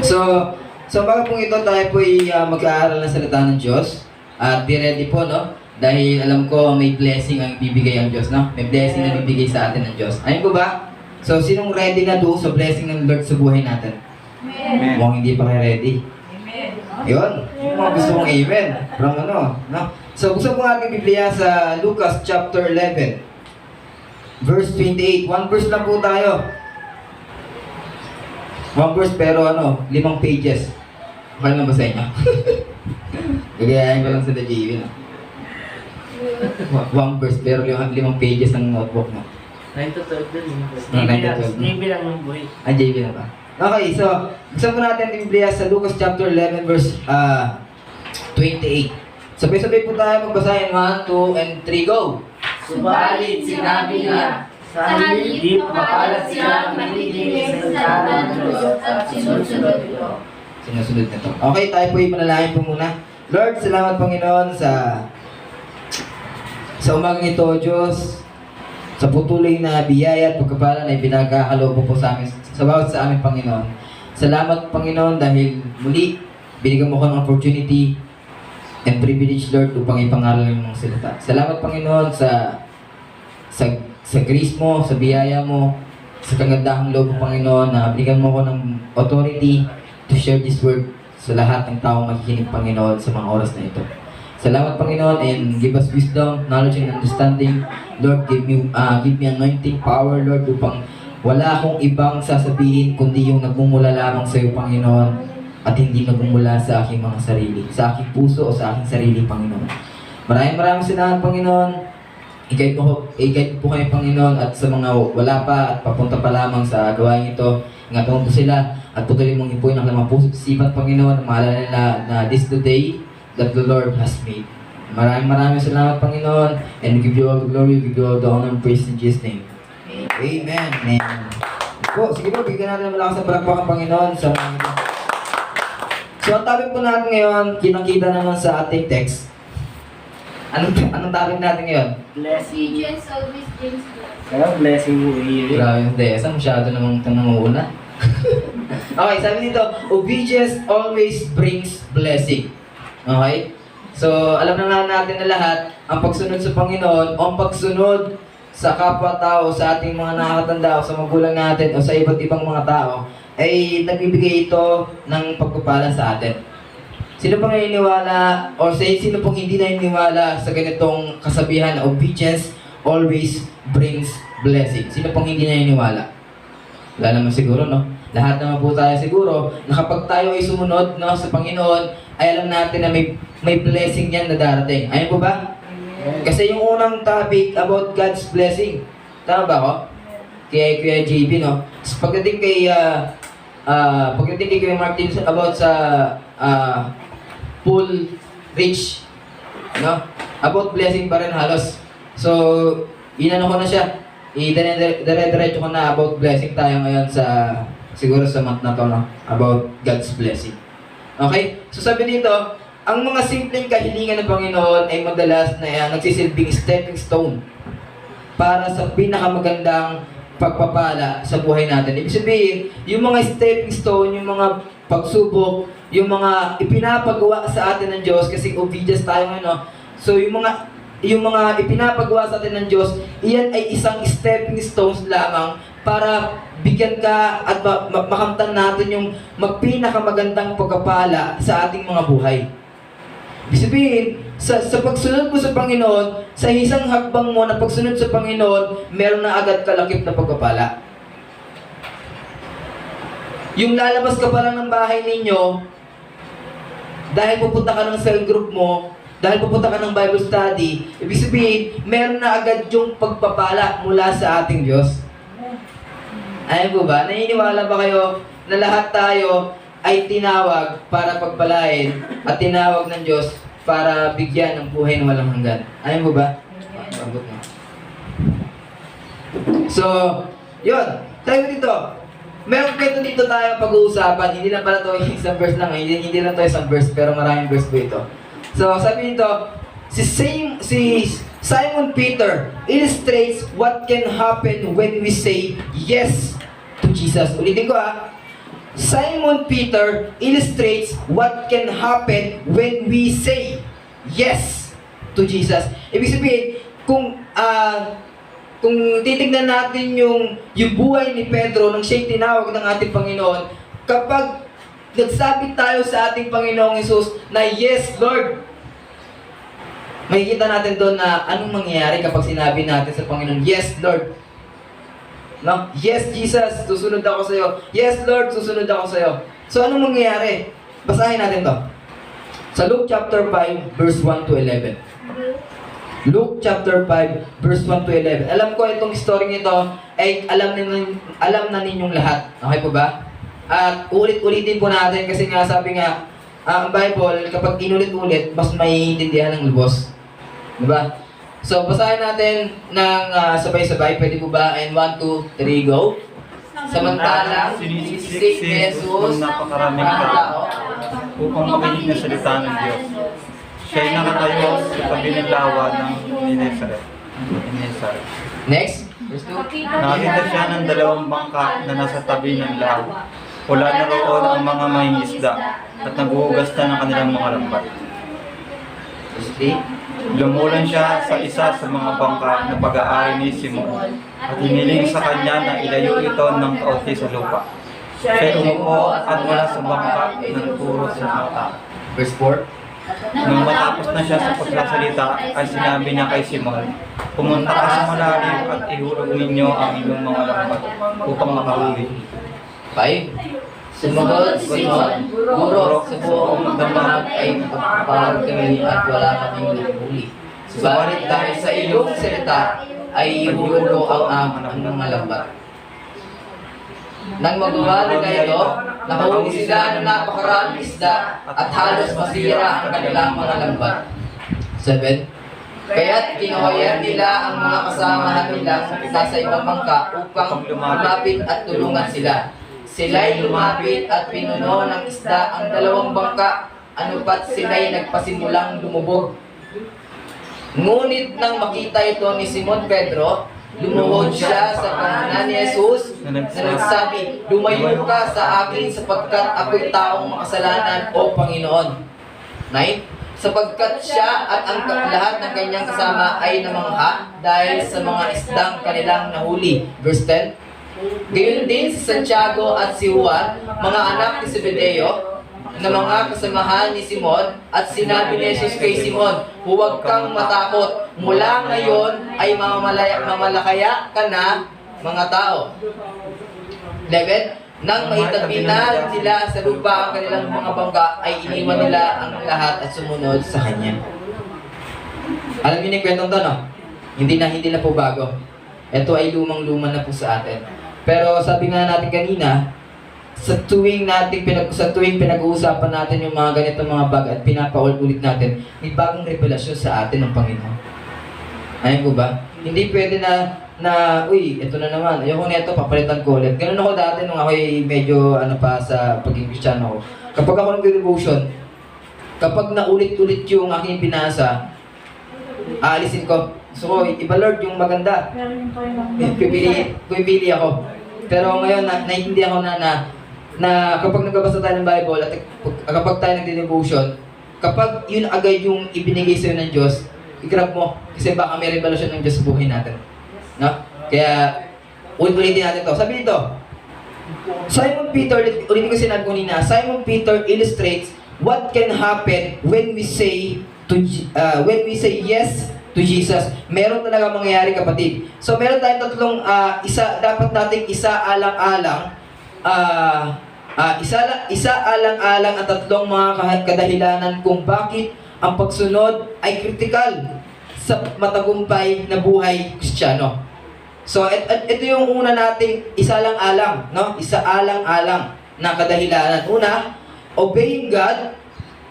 So bago pong ito tayo po ay mag-aaral ng salita ng Diyos. At be ready po, no? Dahil alam ko may blessing ang bibigay ang Diyos, no? May blessing na bibigay sa atin ng Diyos. Ayun po ba? So sinong ready na doon sa blessing ng Lord sa buhay natin? Amen. Mukhang hindi pa kayo ready. Amen. Yun, yung mga gusto mong amen. From ano, no? So buksan po ating Biblia sa Lucas chapter 11. Verse 28. One verse lang po tayo. One verse pero 5 pages. Okay lang ba sa inyo? Gagayahin ko lang sa JV, no? One verse pero 5 pages ng notebook mo. 9 to 12 din. Ah, 9 to 12. JB lang ng buhay. JV na ba? Okay, so buksan po natin ang Biblia sa Lucas chapter 11 verse 28. Sabay-sabay po tayo magbasahin. 1, 2, and 3, go! Subalit sinabi niya, sa halip di makalat sila makikinig sa salita ng Diyos at sinusunod ito. Sinusunod na to. Okay, tayo po ay manalangin po muna. Lord, salamat Panginoon sa umagang ito, Diyos, sa patuloy na biyaya at pagkapala na ibinagkakalob po sa amin, sa bawat sa amin, Panginoon. Salamat, Panginoon, dahil muli, binigyan mo ko ng opportunity and privilege, Lord, upang ipangaral ng mga salita. Salamat, Panginoon, sa grace mo, sa biyaya mo, sa kagandahang loob mo, Panginoon, na binigyan mo ko ng authority to share this word sa lahat ng taong makikinig, Panginoon, sa mga oras na ito. Salamat, Panginoon, and give us wisdom, knowledge, and understanding. Lord, give me anointing power, Lord, upang wala akong ibang sasabihin kundi yung nagmumula lamang sa iyo, Panginoon, at hindi nagmumula sa aking mga sarili, sa aking puso o sa aking sarili, Panginoon. Maraming salamat, Panginoon. I-guide po kayo, Panginoon, at sa mga wala pa at papunta pa lamang sa gawain ito, ingatan mo po sila at patuloy mong ipuin ang lamang puso at isipan, Panginoon, maalala nila na this is the day that the Lord has made. Maraming salamat, Panginoon, and we give you all the glory, we give you all the honor and praise in Jesus' name. Amen. Amen. Po, sige po, bigyan natin ng malakas na palakpakan, Panginoon, sa mga ito. So, ang topic po natin ngayon, kinakita naman sa ating text. Anong topic natin ngayon? Blessing. Obedience always brings blessing. Kaya blessing mo here. Grabe yung Desa, masyado namang itong nanguuna. Okay, sabi dito, obedience always brings blessing. Okay? So, alam na nga natin na lahat, ang pagsunod sa Panginoon, o ang pagsunod sa kapwa-tao, sa ating mga nakakatanda, o sa magulang natin, o sa iba't ibang mga tao, ay nagbibigay ito ng pagpapala sa atin. Sino pong naniniwala, o sino pong hindi naniniwala sa ganitong kasabihan na obedience always brings blessing? Sino pong hindi naniniwala? Wala naman siguro, no? Lahat naman po tayo siguro na kapag tayo ay sumunod, no, sa Panginoon, ay alam natin na may blessing yan na darating. Ayun po ba? Kasi yung unang topic about God's blessing. Tama ba ako? Kaya Kuya JB, no? Pagdating kay Kuya Martin about sa full rich, no? About blessing pa rin halos. So, inano ko na siya. Dire-diretso ko na about blessing tayo ngayon sa siguro sa month na to, no? About God's blessing. Okay? So sabi dito, ang mga simpleng kahilingan ng Panginoon ay madalas na nagsisilbing stepping stone para sa pinakamagandang pagpapala sa buhay natin. Ibig sabihin, yung mga stepping stone, yung mga pagsubok, yung mga ipinapagawa sa atin ng Diyos, kasi obedience tayo ngayon, no? So yung mga ipinapagawa sa atin ng Diyos, iyan ay isang stepping stones lamang para bigyan ka at makamtan natin yung magpinakamagandang pagpapala sa ating mga buhay. Ibig sabihin, sa pagsunod mo sa Panginoon, sa isang hakbang mo na pagsunod sa Panginoon, meron na agad kalakip na pagpapala. Yung lalabas ka pa lang ng bahay ninyo, dahil pupunta ka ng cell group mo, dahil pupunta ka ng Bible study, ibig sabihin, meron na agad yung pagpapala mula sa ating Diyos. Ayun po ba? Naniniwala ba kayo na lahat tayo ay tinawag para pagpalain at tinawag ng Diyos para bigyan ng buhay na walang hanggan? Ayun po ba? So, yun. Tayo dito. Meron kwento dito tayo pag-uusapan. Hindi lang pala ito isang verse lang. Hindi lang ito isang verse, pero maraming verse po ito. So, sabi nito, si Simon Peter illustrates what can happen when we say yes to Jesus. Ulitin ko Simon Peter illustrates what can happen when we say yes to Jesus. Ibig sabihin, kung titignan natin yung buhay ni Pedro nung siya'y tinawag ng ating Panginoon, kapag nagsabi tayo sa ating Panginoong Hesus na yes, Lord, makikita natin doon na anong mangyayari kapag sinabi natin sa Panginoon, yes, Lord. No? Yes, Jesus, susunod ako sa iyo. Yes, Lord, susunod ako sa iyo. So, anong mangyayari? Basahin natin to. Sa Luke chapter 5, verse 1 to 11. Luke chapter 5, verse 1 to 11. Alam ko itong story nito ay alam na ninyong lahat. Okay po ba? At ulit-ulitin po natin kasi nga sabi nga, ang Bible, kapag inulit-ulit, mas may intindihan ng lubos. Diba? So, basahin natin ng sabay-sabay. Pwede po ba? And 1, 2, 3, go. Samantalang, sinisik ni Jesus ng napakaraming mga tao. upang makinig na salita ng Diyos. Siya'y nakatayo sa tabi ng lawa ng Genesaret. Next. Verse 2. Nakakita siya ng dalawang bangka na nasa tabi ng lawa. Wala na roon ang mga mangingisda at naguhugas na ng kanilang mga lambat. Verse 3. Lumulan siya sa isa sa mga bangka na pag-aari ni Simon at hiniling sa kanya na ilayo ito ng kaunti sa lupa. Siya umupo at wala sa bangka ng turo sa mata. Verse 4. Nang matapos na siya sa pagsasalita, ay sinabi niya kay Simon, pumunta ka sa malalim at ihulog ninyo ang inyong mga lambat upang makahuli. 5. Sumagot Simon, Guro, sa buong damag ay magpapahal kami at wala kaming nahuli. Subalit dahil sa iyong salita ay ihulog ang mga lambat. Nang magawa nila ito, nakahuli sila ng napakaraming isda at halos masira ang kanilang mga lambat. 7. Kaya't kinuhayan nila ang mga kasamahan nila sa ibang bangka upang lumapit at tulungan sila. Sila'y lumapit at pinuno ng isda ang dalawang bangka, anupat sila'y nagpasimulang lumubog. Ngunit nang makita ito ni Simon Pedro, lumuhod siya sa pangalan ni Jesus na nagsabi, lumayo ka sa akin sapagkat ako'y taong makasalanan o Panginoon. 9. Sapagkat siya at ang lahat ng kanyang kasama ay namangha dahil sa mga isdang kanilang nahuli. Verse 10. Gayon din si Santiago at si Juan, mga anak ni Zebedeo, na mga kasamahan ni Simon, at sinabi ni Jesus kay Simon, huwag kang matakot, mula ngayon ay mamalakaya ka na mga tao. 11. Nang maitabi na sila sa lupa ang kanilang mga bangka, ay iniwan nila ang lahat at sumunod sa Kanya. Alam niyo na yung kwentong to, no? Hindi na po bago. Ito ay lumang-luma na po sa atin. Pero sabi nga natin kanina, sa tuwing pinag-uusapan natin yung mga ganitong mga bagay at pinapaulit-ulit natin, may bagong revelasyon sa atin ng Panginoon. Ayun po ba? Hindi pwede uy, ito na naman, ayoko na ito, papalitan ko ulit. Ganun ako dati nung ako'y medyo pa sa pagiging Kristiyano ko. Kapag ako nag-devotion, kapag naulit-ulit yung aking pinasa, aalisin ko. So, iba Lord, yung maganda. Pipili ako. Pero ngayon, naiintindihan ko na kapag nagbabasa tayo ng Bible at kapag tayo nagde-devotion, kapag yun agad yung ibinigay sa'yo ng Diyos, i-grab mo. Kasi baka may revelasyon ng Diyos sa buhay natin. No? Kaya, ulitin natin to. Sabi dito, Simon Peter, ulitin ko sinabi ko nina, Simon Peter illustrates what can happen when we say yes to Jesus. Meron talaga mangyayari, kapatid. So meron tayong tatlong dapat nating isa-alang-alang ang tatlong mga kadahilanan kung bakit ang pagsunod ay kritikal sa matagumpay na buhay Kristiyano. So ito yung una nating isa-alang-alang, no? Isa-alang-alang na kadahilanan. Una, obeying God.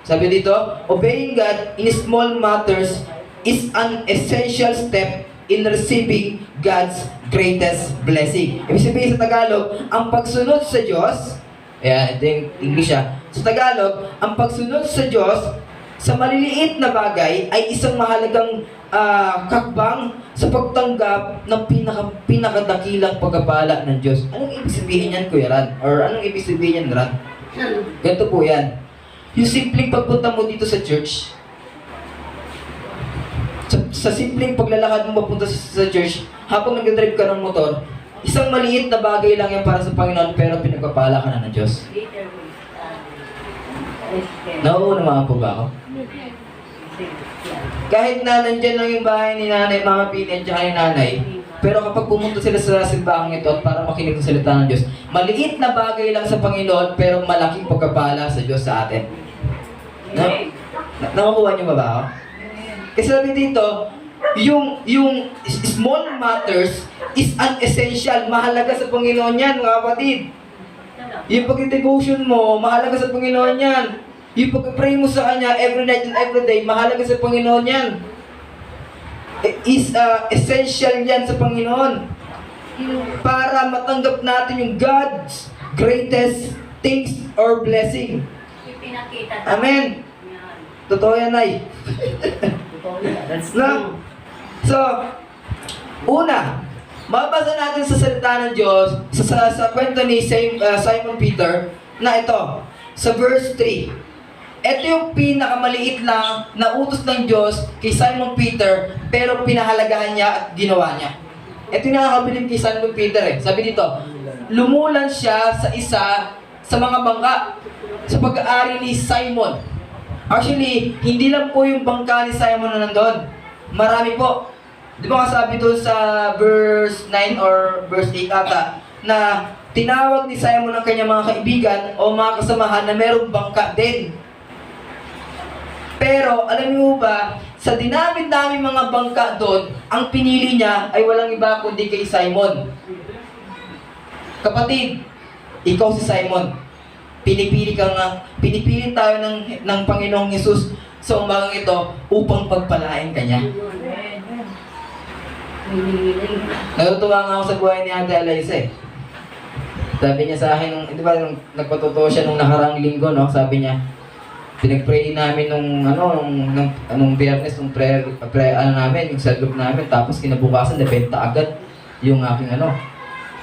Sabi dito, obeying God in small matters is an essential step in receiving God's greatest blessing. Ibig sabihin sa Tagalog, ang pagsunod sa Diyos, ito yung English Sa Tagalog, ang pagsunod sa Diyos sa maliliit na bagay ay isang mahalagang kakbang sa pagtanggap ng pinakadakilang pagpapala ng Diyos. Anong ibig sabihin yan, Kuya Ran? Or anong ibig sabihin yan, Ran? Ganito po yan. Yung simpleng pagpunta mo dito sa church, sa simpleng paglalakad mo papunta sa church, habang nag-drive ka ng motor, isang maliit na bagay lang yan para sa Panginoon, pero pinagpapala ka na ng Diyos. Nauunamaan po ba ako? Kahit na nandyan lang yung bahay ni nanay, Mama Pini at saka ni nanay, pero kapag pumunta sila sa simbahang ito at para makinig sa salita ng Diyos, maliit na bagay lang sa Panginoon, pero malaking pagpapala sa Diyos sa atin. Nakakuha niyo ba ba ako? Kasi sabi dito, yung small matters is unessential. Mahalaga sa Panginoon yan, mga kapatid. Yung pag-devotion mo, mahalaga sa Panginoon yan. Yung pag-pray mo sa Kanya every night and every day, mahalaga sa Panginoon yan. Is essential yan sa Panginoon. Para matanggap natin yung God's greatest things or blessing. Amen. Totoo yan, Nay. No? So, una, mabasa natin sa salita ng Diyos, sa kwento ni Simon Peter, na ito, sa verse 3. Ito yung pinakamaliit lang na utos ng Diyos kay Simon Peter, pero pinahalagahan niya at ginawa niya. Ito yung nakakabilib kay Simon Peter eh. Sabi dito, lumulan siya sa isa sa mga bangka sa pag-aari ni Simon. Actually, hindi lang po yung bangka ni Simon na nandun. Marami po. Di ba kasabi doon sa verse 9 or verse 8 ata, na tinawag ni Simon ang kanyang mga kaibigan o mga kasamahan na merong bangka din. Pero, alam niyo ba, sa dinami-dami mga bangka doon, ang pinili niya ay walang iba kundi kay Simon. Kapatid, ikaw si Simon. Pinipili pinipili tayo ng Panginoong Hesus sa umagang ito upang pagpalain ka niya. Natutuwa nga ako sa buhay ni Ate Eliza eh. Sabi niya sa akin, di ba, nung nagpatotoo siya nung nakaraang linggo, no? Sabi niya, pinag-pray namin nung Biyernes, nung prayer namin, yung cell group namin, tapos kinabukasan, nabenta agad yung aking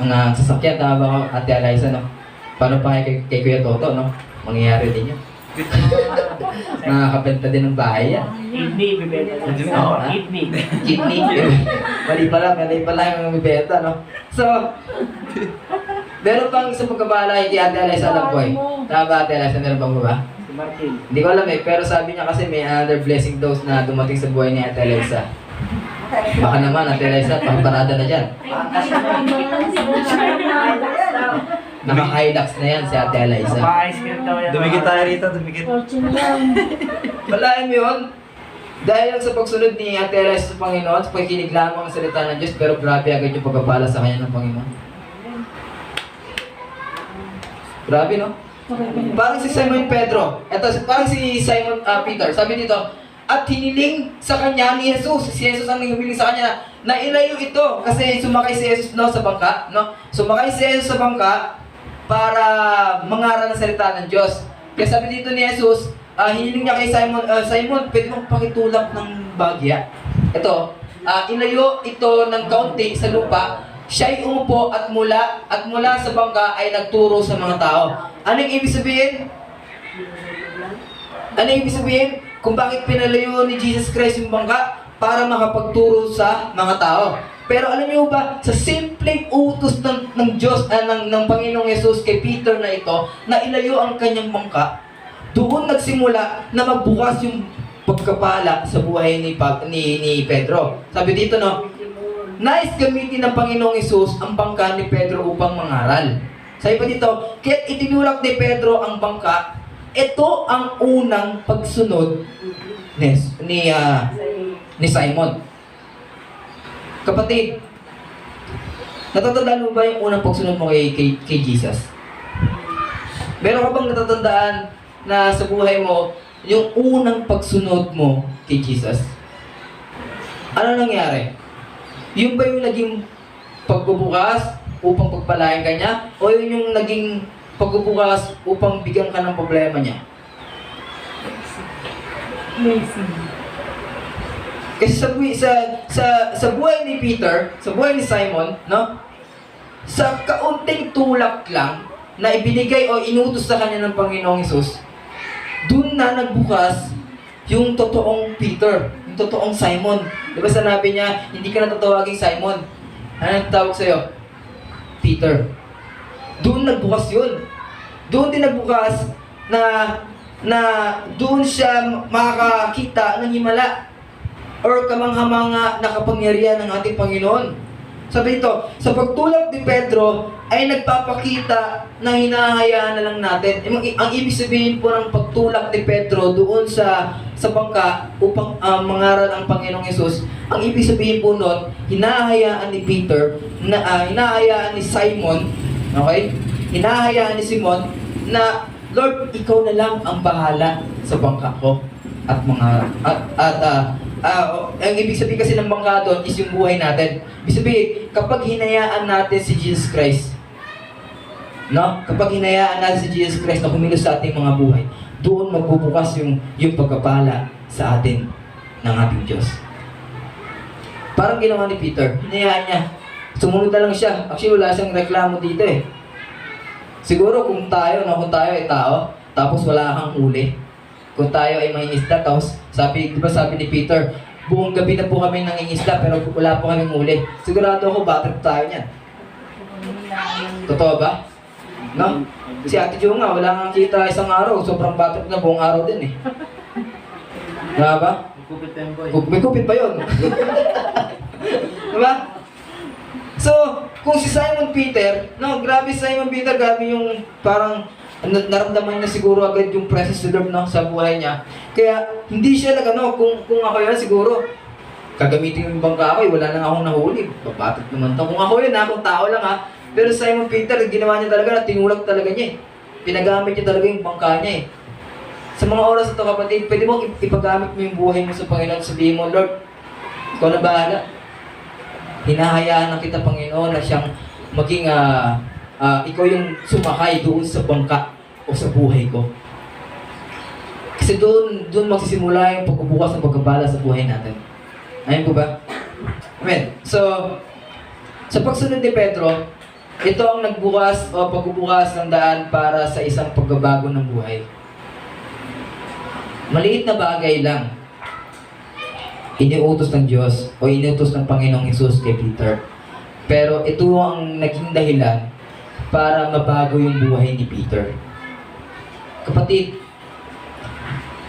mga sasakyan, tama ba Ate Eliza, no? Paano pa kay Kuya Toto, no? Mangyayari din yun. Nakakabenta din ng bahay yan. Kidney, bibenta lang. Ha? Kidney. Kidney. Mali pala yung bibenta, no? So, meron pang isang pagkabalay kay Ate Eliza, alam ko eh. Tama ba Ate Eliza, meron pang ba? Si Martin. Hindi ko alam eh, pero sabi niya kasi may another blessing dose na dumating sa buhay ni Ate Eliza. Baka naman, Ate Eliza, pangparada na dyan. Naka-Hilux na yan si Ate Eliza. Naka-ice cream daw yan. Dumikit tayo rito, dumikit. Walain mo yun? Dahil lang sa pagsunod ni Ate Eliza sa Panginoon, sa pagkinig lamang ang salita ng Diyos, pero grabe agad yung pagpapala sa kanya ng Panginoon. Grabe, no? Parang si Simon Pedro. Parang si Simon Peter. Sabi dito, at hiniling sa kanya ni Jesus. Si Jesus ang humiling sa kanya na ilayo ito. Kasi sumakay si Jesus sa bangka. No? Sumakay si Jesus sa bangka para mangaral ng salita ng Diyos. Kaya sabi dito ni Jesus, hiniling niya kay Simon, Simon, pwede mong pakitulak ng bagya. Ito, ilayo ito ng kaunti sa lupa. Siya'y umupo at mula sa bangka ay nagturo sa mga tao. Anong ibig sabihin? Anong ibig sabihin? Kung bakit pinalayo ni Jesus Christ yung bangka? Para makapagturo sa mga tao. Pero alam niyo ba, sa simpleng utos ng Diyos, ng Panginoong Yesus kay Peter na ito, na ilayo ang kanyang bangka, doon nagsimula na magbukas yung pagkapala sa buhay ni Pedro. Sabi dito, no, nais gamitin ng Panginoong Hesus ang bangka ni Pedro upang mangaral. Sabi pa dito, kaya itinulak ni Pedro ang bangka, ito ang unang pagsunod ni Simon. Kapatid, natatandaan mo ba yung unang pagsunod mo kay Jesus? Meron ka bang natatandaan na sa buhay mo, yung unang pagsunod mo kay Jesus? Ano nangyari? Yung ba yung naging pagbubukas upang pagpalain ka niya? O yun yung naging pagbubukas upang bigyan ka ng problema niya? Kasi sa buhay ni Peter, sa buhay ni Simon, no? Sa kaunting tulak lang na ibinigay o inutos sa kanya ng Panginoong Hesus, doon na nagbukas yung totoong Peter, yung totoong Simon. Di ba sanabi niya, hindi ka na tatawaging Simon. Ano ang tawag sa'yo? Peter. Doon nagbukas yun. Doon din nagbukas na doon siya makakita ng himala or kamangha-manga na kapangyarihan ng ating Panginoon. Sabi dito, sa pagtulak ni Pedro ay nagpapakita na hinahayaan na lang natin. Ang ibig sabihin po ng pagtulak ni Pedro doon sa bangka upang mangaral ang Panginoong Hesus, ang ibig sabihin po noon, hinahayaan ni Peter, hinahayaan ni Simon, okay? Hinahayaan ni Simon na, Lord, ikaw na lang ang bahala sa bangka ko at ang ibig sabihin kasi ng bangka doon is yung buhay natin. Ibig sabihin, kapag hinayaan natin si Jesus Christ, no? Kapag hinayaan natin si Jesus Christ na kumilos sa ating mga buhay, doon magbubukas yung pagkapala sa atin ng ating Diyos. Parang ginawa ni Peter, hinayaan niya. Sumunod na lang siya. Actually, wala siyang reklamo dito eh. Siguro kung tayo ay tao, tapos wala kang huli. Kung tayo ay mangingisda, tapos di ba sabi ni Peter, buong gabi na po kami nangingisda pero wala po kaming huli. Sigurado ako, bad trip tayo niyan. Totoo ba? No? Si Ate Jo nga, wala kang kita isang araw, sobrang bad trip na buong araw din eh. Nga ba? May kupit pa yun. Diba? So, kung si Simon Peter, no, grabe Simon Peter, grabe yung parang naramdaman niya siguro agad yung presence of the Lord, no, sa buhay niya. Kaya hindi siya kung ako yan siguro, kagamitin yung bangka ako, wala nang akong nahuli. Babatot naman to. Kung ako yun kung tao lang ha. Pero Simon Peter, ginawa niya talaga na tinulak talaga niya eh. Pinagamit niya talaga yung bangka niya eh. Sa mga oras na ito kapatid, pwede mo ipagamit mo yung buhay mo sa Panginoon. Sabihin mo, Lord, ikaw na bahala. Hinahayaan na kita, Panginoon, na siyang maging ikaw yung sumakay doon sa bangka o sa buhay ko. Kasi doon magsisimula yung pagbubukas ng pagkabala sa buhay natin. Ayun po ba? Amen. So, sa pagsunod ni Pedro, ito ang nagbukas o pagbubukas ng daan para sa isang pagbabago ng buhay. Maliit na bagay lang iniutos ng Diyos o iniutos ng Panginoong Hesus kay Peter. Pero ito ang naging dahilan para mabago yung buhay ni Peter. Kapatid,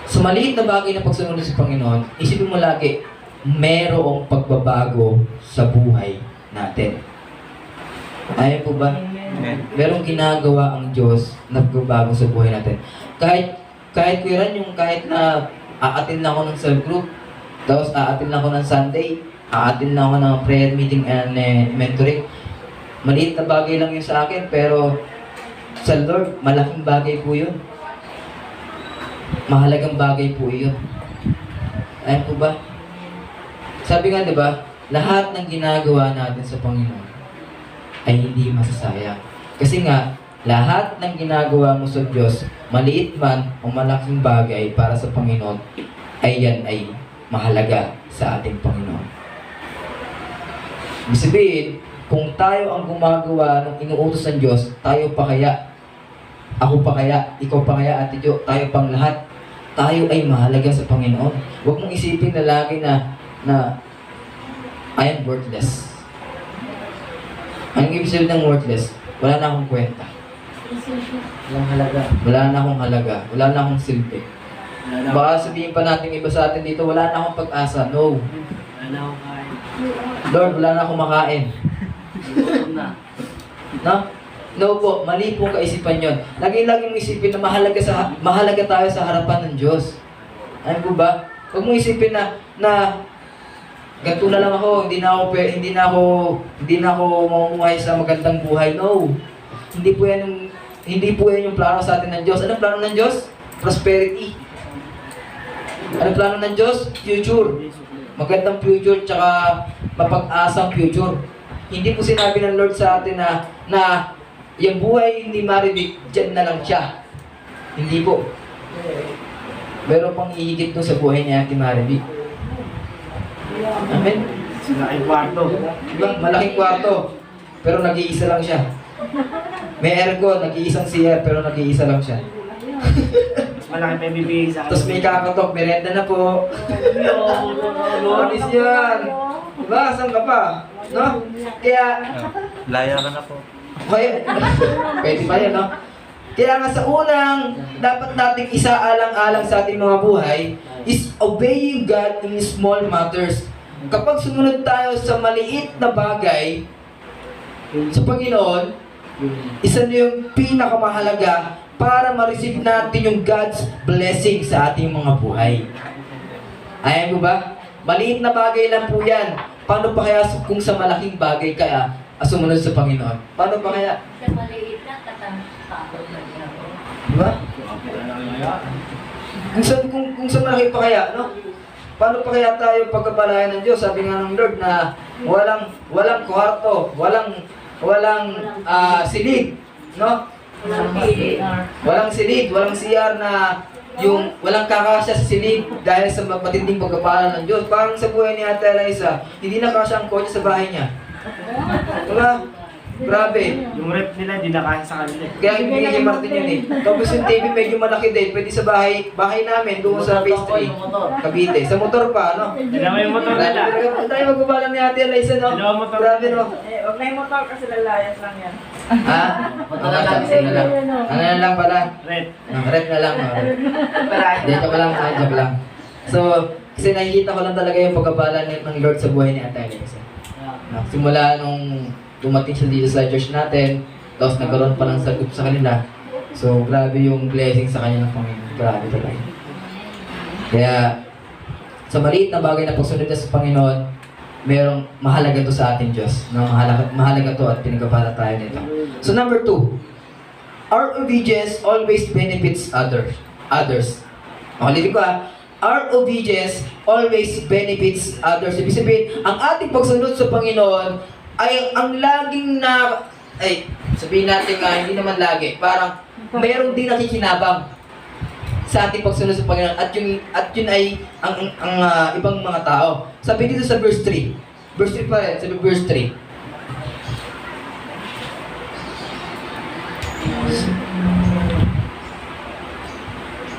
sa maliit na bagay na pagsunod sa Panginoon, isipin mo lagi, merong pagbabago sa buhay natin. Ayaw po ba? Amen. Merong ginagawa ang Diyos na pagbabago sa buhay natin. Kahit kuya Ran, yung kahit na aatin lang ako ng cell group, tapos aatin lang ako ng Sunday, aatin lang ako ng prayer meeting and mentoring. Maliit na bagay lang yun sa akin, pero sa Lord, malaking bagay po yun. Mahalagang bagay po yun. Ayun po ba? Sabi nga, di ba, lahat ng ginagawa natin sa Panginoon ay hindi masasayang. Kasi nga, lahat ng ginagawa mo sa Diyos, maliit man o malaking bagay para sa Panginoon, ay yan ay mahalaga sa ating Panginoon. Ibig sabihin, kung tayo ang gumagawa ng inuutos ng Diyos, tayo pa kaya, ako pa kaya, ikaw pa kaya, Ate Jo, tayo pang lahat, tayo ay mahalaga sa Panginoon. Huwag mong isipin na lagi na I am worthless. Ang ibig sabihin ng worthless, wala na akong kwenta. Walang halaga. Wala na akong halaga. Wala na akong silbi. Wala na Baka sabihin pa natin iba sa atin dito, wala na akong pag-asa. No. akong kain. Lord, wala na akong makain. Gutom na. No? No po, mali po kaisipan yon. Lagi-lagi mo isipin na mahalaga tayo sa harapan ng Diyos. Ano po ba? Huwag mo isipin na ganito na lang ako, hindi na ako mamumuhay sa magandang buhay. No. Hindi po yan yung plano sa atin ng Diyos. Anong plano ng Diyos? Prosperity. Anong plano ng Diyos? Future. Magandang future, tsaka mapag-asang future. Hindi po sinabi ng Lord sa atin na yung buhay hindi marinig, dyan na lang siya. Hindi po. meron pang ihigit to sa buhay ni Ate Mariby. Amen? Sila ay kwarto. Diba? Malaking kwarto, pero nag-iisa lang siya. May aircon, nag-iisang CR, pero nag-iisa lang siya. Malaki pa yung bibigay sa akin. Tapos may kakatok, merenda na po. Alis yan. Diba? Saan ka pa? No? Kaya, Laya ka na po. pwede pa yan, no? Kaya nga sa unang dapat nating isaalang-alang sa ating mga buhay is obeying God in small matters. Kapag sumunod tayo sa maliit na bagay sa Panginoon, isa na yung pinakamahalaga para ma-receive natin yung God's blessing sa ating mga buhay. Ayan mo ba? Maliit na bagay lang po yan. Paano pa kaya kung sa malaking bagay kaya sumunod sa Panginoon? Paano pa kaya? Sa maliit na katakot na niya. Diba? Kung sa malaki pa kaya, no? Paano pa kaya tayo pagkapalayan ng Diyos? Sabi nga ng Lord na walang kwarto, walang silid, no? Walang silid, walang CR na yung walang kakasya sa silid dahil sa matinding pagkapala ng Diyos. Parang sa buhay ni Ate Eliza, hindi na kasya ang kotse sa bahay niya. Diba? Grabe. Yung rep nila, hindi na kaya sa kanila. Kaya ibigay kay Martin yun eh. Tapos yung TV medyo malaki din. Pwede sa bahay namin, doon sa phase 3. Cavite. Sa motor pa, no? Dalawa yung motor nila. Grabe tayo magbabalan ni Ate Eliza, no? Dalawa motor. Grabe, no? Huwag na yung motor kasi lalayas lang yan. Ha? Ano na lang pala? Rep. Rep na lang, no? Hindi, joke lang, joke lang. So, kasi nakikita ko lang talaga yung pagkabala ng Lord sa buhay ni Ate Eliza. Simula nung dumating siya dito sa church natin, tapos nagkaroon pa ng sagot sa kanila. So, grabe yung blessing sa kanya ng Panginoon. Grabe talaga. Kaya, sa maliit na bagay na pagsunod niya sa Panginoon, merong mahalaga to sa ating Diyos. No? Mahalaga to at pinagkapala tayo nito. So, number 2, our obedience always benefits others. Ulitin ko our obedience always benefits others. Ibig sabihin, ang ating pagsunod sa Panginoon ay ang laging sabihin natin hindi naman lagi, parang mayroong din nakikinabang sa ating pagsunod sa Panginoon at yun ay ang ibang mga tao. Sabi dito sa verse 3. Verse 3 pa rin, sabi verse 3.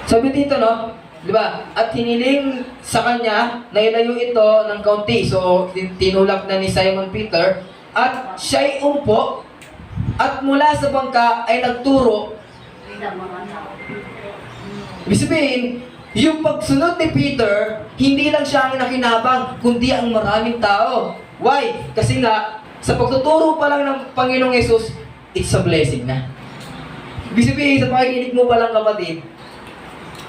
Sabi dito, no? Di ba? At hiniling sa kanya na ilayo ito ng kaunti. So, tinulak na ni Simon Peter. At siya'y umpo. At mula sa bangka ay nagturo. Ibig sabihin, yung pagsunod ni Peter, hindi lang siya ang nakinabang, kundi ang maraming tao. Why? Kasi nga, sa pagtuturo pa lang ng Panginoong Yesus, it's a blessing na. Ibig sabihin, sa pakikinig mo pa lang kapatid,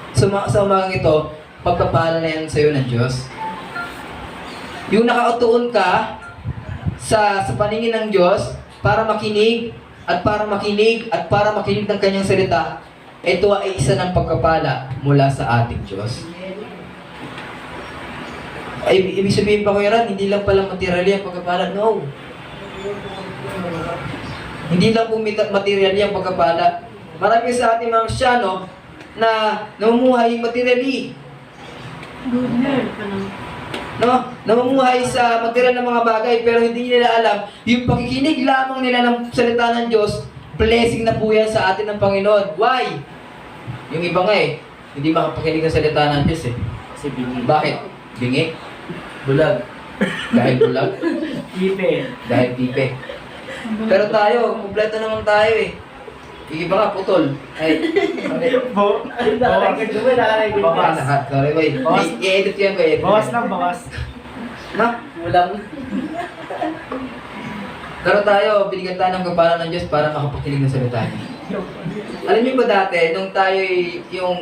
sa mga ito, pagpapala na yan sa'yo ng Diyos. Yung nakautuon ka sa paningin ng Diyos para makinig at para makinig ng kanyang salita, ito ay isa ng pagpapala mula sa ating Diyos. Ay, ibig sabihin pa, Kuya Ran, hindi lang pala materially ang pagpapala. No. Hindi lang po materially ang pagpapala. Marami sa ating mga Kristyano na namumuhay materially. No? Namumuhay sa material ng mga bagay pero hindi nila alam yung pakikinig lamang nila ng salita ng Diyos, blessing na po yan sa atin ng Panginoon. Why? Yung iba nga hindi makapakinig ng salita ng Diyos Kasi bingi. Bakit? Bingi? Bulag. Dahil bulag? Pipe. Dahil pipe. Pero tayo, kumpleto naman tayo Yung iba nga, putol. Bawas. Lahat. Sorry, boy. Bawas. I-edit yan, boy. Bawas lang, bawas. Na? Walang. Pero tayo, binigyan tayo ng kapalan ng Diyos para makapakinig ng salita niya. Alam niyo ba dati, nung tayo, yung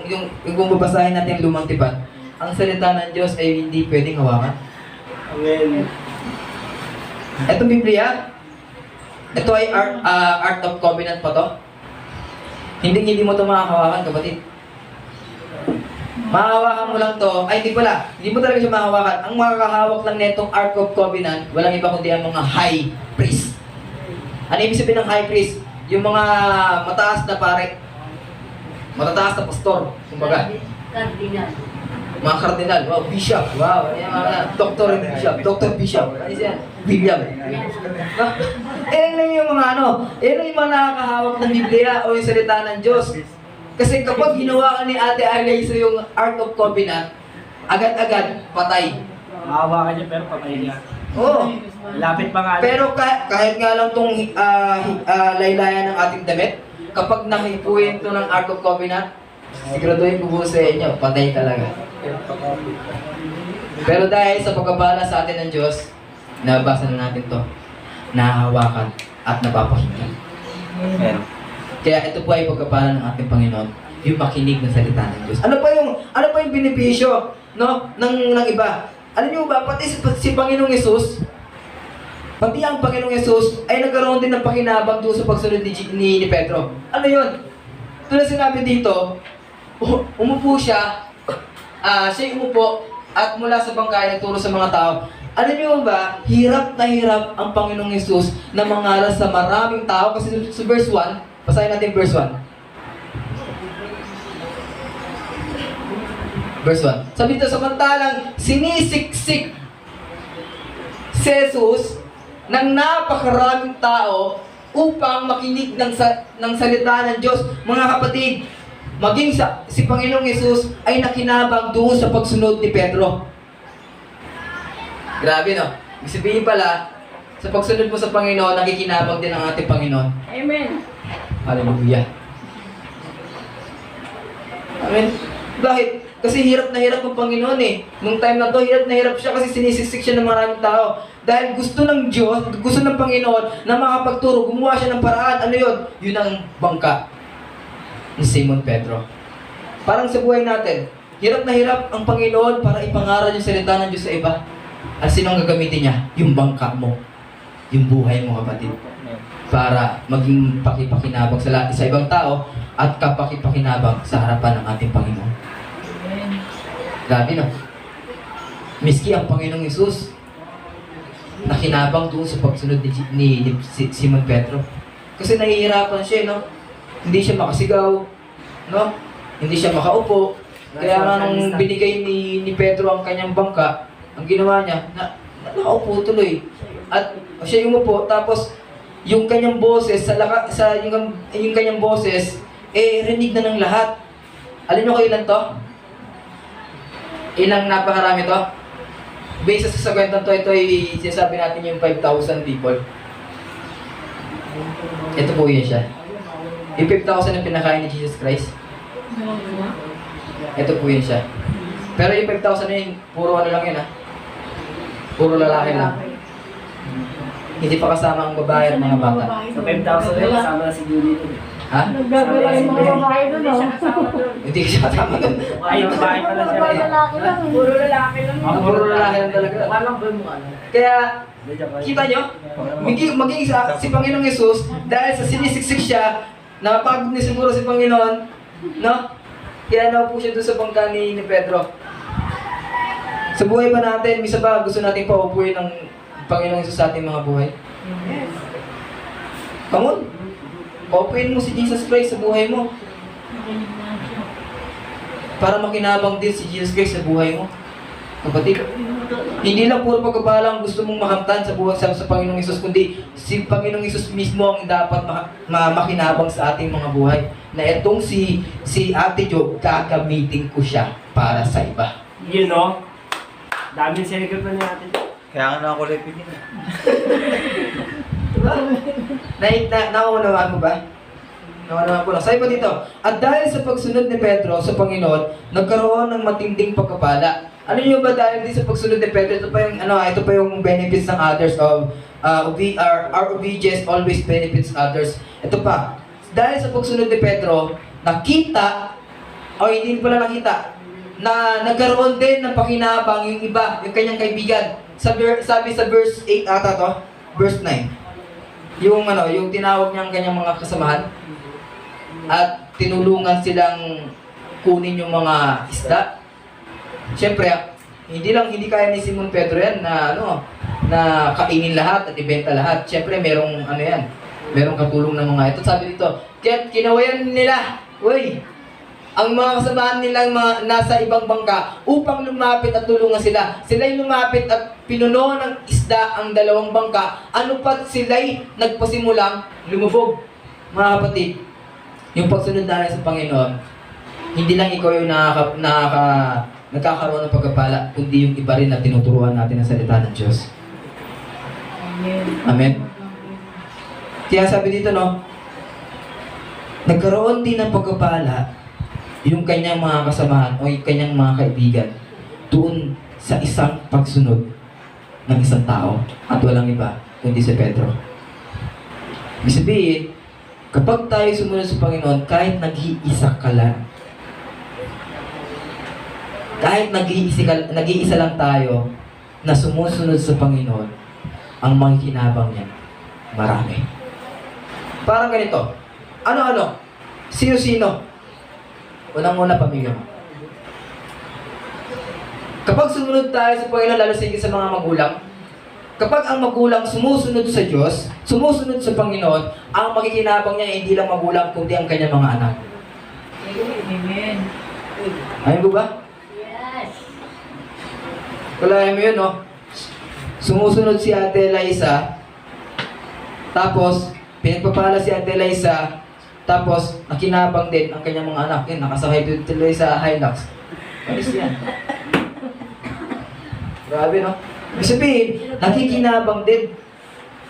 kung babasahin natin yung lumang tipan, ang salita ng Diyos ay hindi pwedeng hawakan. Amen. Itong Biblia, ito ay Art of Covenant pa to. Hindi mo ito makakawakan, kapatid. Mahahawakan mo lang to, hindi mo talaga siya mahahawakan. Ang makakahawak lang netong Ark of Covenant, walang iba kundi ang mga high priest. Ano ibig sabihin ng high priest? Yung mga mataas na pare, matataas na pastor, kumbaga. Kardinal. Mga kardinal, wow, bishop, wow, ayan, mga doctor and bishop, Dr. Bishop, ano yan? William. No? Lang yung mga yan yung mga nakakahawak ng Biblia o yung salita ng Diyos. Kasi kapag ginawa ka ni Ate Arleza yung Art of Covenant, agad-agad, patay. Mahawa ka niya pero patay niya. Oo. Lapit pa nga. Pero kahit nga lang itong laylayan ng ating damit, kapag nakipuin ito ng Art of Covenant, siguraduhin ko po sa inyo, patay talaga. Pero dahil sa pagkabala sa atin ng Diyos, nabasa na natin to, nahahawakan at napapakinggan. Amen. Kaya ito po ay pagkabala ng ating Panginoon, yung makinig ng salita ng Diyos. Ano pa yung benepisyo, no, ng iba? Alam niyo ba, pati si Panginoong Yesus, pati ang Panginoong Yesus ay nagkaroon din ng pakinabang doon sa pagsunod ni Pedro. Ano yun? Tulad sinabi dito, umupo siya, siya umupo at mula sa bangkay nagturo sa mga tao. Alam niyo ba, hirap na hirap ang Panginoong Yesus na mangaral sa maraming tao kasi sa verse 1, basahin natin verse 1. Verse 1. Sabi dito, samantalang sinisiksik si Jesus ng napakaraming tao upang makinig ng salita ng Diyos. Mga kapatid, maging si Panginoong Yesus ay nakinabang doon sa pagsunod ni Pedro. Grabe, no? Ibig sabihin pala, sa pagsunod mo sa Panginoon, nakikinabang din ang ating Panginoon. Amen. Hallelujah. Amen. Bakit? Kasi hirap na hirap ang Panginoon eh. Nung time na to, hirap na hirap siya kasi sinisiksik siya ng maraming tao. Dahil gusto ng Diyos, gusto ng Panginoon na makapagturo, gumawa siya ng paraan. Ano yun? Yun ang bangka ni Simon Pedro. Parang sa buhay natin, hirap na hirap ang Panginoon para ipangaral yung salita ng Diyos sa iba. At sino ang gagamitin niya? Yung bangka mo. Yung buhay mo, kapatid. Para maging pakipakinabang sa ibang tao at kapakipakinabang sa harapan ng ating Panginoon. Grabe, no? Miski ang Panginoong Yesus, nakinabang doon sa pagsunod ni Simon Pedro. Kasi nahihirapan siya, no? Hindi siya makasigaw, no? Hindi siya makaupo. Kaya nga nung binigay ni Pedro ang kanyang bangka, ang ginawa niya, nakaupo tuloy. At siya umupo, tapos yung kanyang boses, yung kanyang boses, rinig na ng lahat. Alam niyo kailan to? Ilang napakarami to? Based sa kwentong to, ito ay sinasabi natin yung 5,000 people. Ito po yun siya. Yung 5,000 ang pinakain ni Jesus Christ. Ito po yun siya. Pero yung 5,000 na yun, puro ano lang yun ha? Puro lalaki lang. Hindi pa kasama ang babae at mga bata. Sa 5,000 na kasama na si Julie doon. Ha? Naggagawa yung mga babae doon, no? Hindi ka siya kasama doon. Ay, babae pala siya. Puro lalaki lang. Puro lalaki lang. Puro lalaki lang talaga. Kaya, kita nyo, maging si Panginoong Yesus, dahil sa sinisiksik siya, napagod niya siguro si Panginoon, no? Kaya na po siya doon sa bangka ni Pedro. Sa buhay pa natin, misa ba gusto natin paupuin ng Panginoong Yesus sa ating mga buhay? Come on! Paupuin mo si Jesus Christ sa buhay mo. Para makinabang din si Jesus Christ sa buhay mo. Kapatid, hindi lang puro pagkabala ang gusto mong makamtan sa buhay sa Panginoong Yesus, kundi si Panginoong Yesus mismo ang dapat makinabang sa ating mga buhay. Na itong si Ate Jo, gagamitin ko siya para sa iba. You know, daming sinigot na ni Ate. Kaya nga nakulipin yun. Naunawaan mo ba? Naunawaan ko lang. Sabi pa dito, at dahil sa pagsunod ni Pedro sa Panginoon, nagkaroon ng matinding pagkabala. Ano nyo ba dahil din sa pagsunod ni Pedro, ito pa yung benefits ng others of our obedience always benefits others. Ito pa, dahil sa pagsunod ni Pedro, nakita, o hindi pala nakita, na nagkaroon din ng pakinabang yung iba, yung kanyang kaibigan. Sabi sa verse 8 ata to, verse 9. Yung tinawag niyang kanyang mga kasamahan at tinulungan silang kunin yung mga isda. Siyempre, hindi kaya ni Simon Pedro yan na kainin lahat at ibenta lahat. Siyempre, merong katulong ng mga ito. Sabi dito, kaya kinawayan nila, uy, ang mga kasamahan nilang mga nasa ibang bangka upang lumapit at tulungan sila. Sila'y lumapit at pinuno ng isda ang dalawang bangka. Ano pat sila'y nagpasimulang lumubog. Mga kapatid, yung pagsunod natin sa Panginoon, hindi lang ikaw yung nagkakaroon ng pagkapala, kundi yung iba rin na tinuturuan natin ang salita ng Diyos. Amen. Kaya sabi dito, no, nagkaroon din ng pagkapala yung kanyang mga kasamahan o yung kanyang mga kaibigan doon sa isang pagsunod ng isang tao at walang iba kundi si Pedro. Ibig sabihin, kapag tayo sumunod sa Panginoon, kahit nag-iisa ka lang, kahit nag-iisa lang tayo na sumusunod sa Panginoon, ang makikinabang niya, marami. Parang ganito, ano-ano, sino-sino, unang-una pamilya mo. Kapag sumunod tayo sa Panginoon, lalo sa mga magulang, kapag ang magulang sumusunod sa Diyos, sumusunod sa Panginoon, ang makikinabang niya hindi lang magulang, kundi ang kanyang mga anak. Amen. Ayun ko ba? Yes. Kalahin mo yun, no? Sumusunod si Ate Eliza, tapos, pinagpapala si Ate Eliza, tapos, nakinabang din ang kanyang mga anak. Yan, nakasakay dito sa Hilux. Alis yan. Grabe, no? Ibig sabihin, nakikinabang din.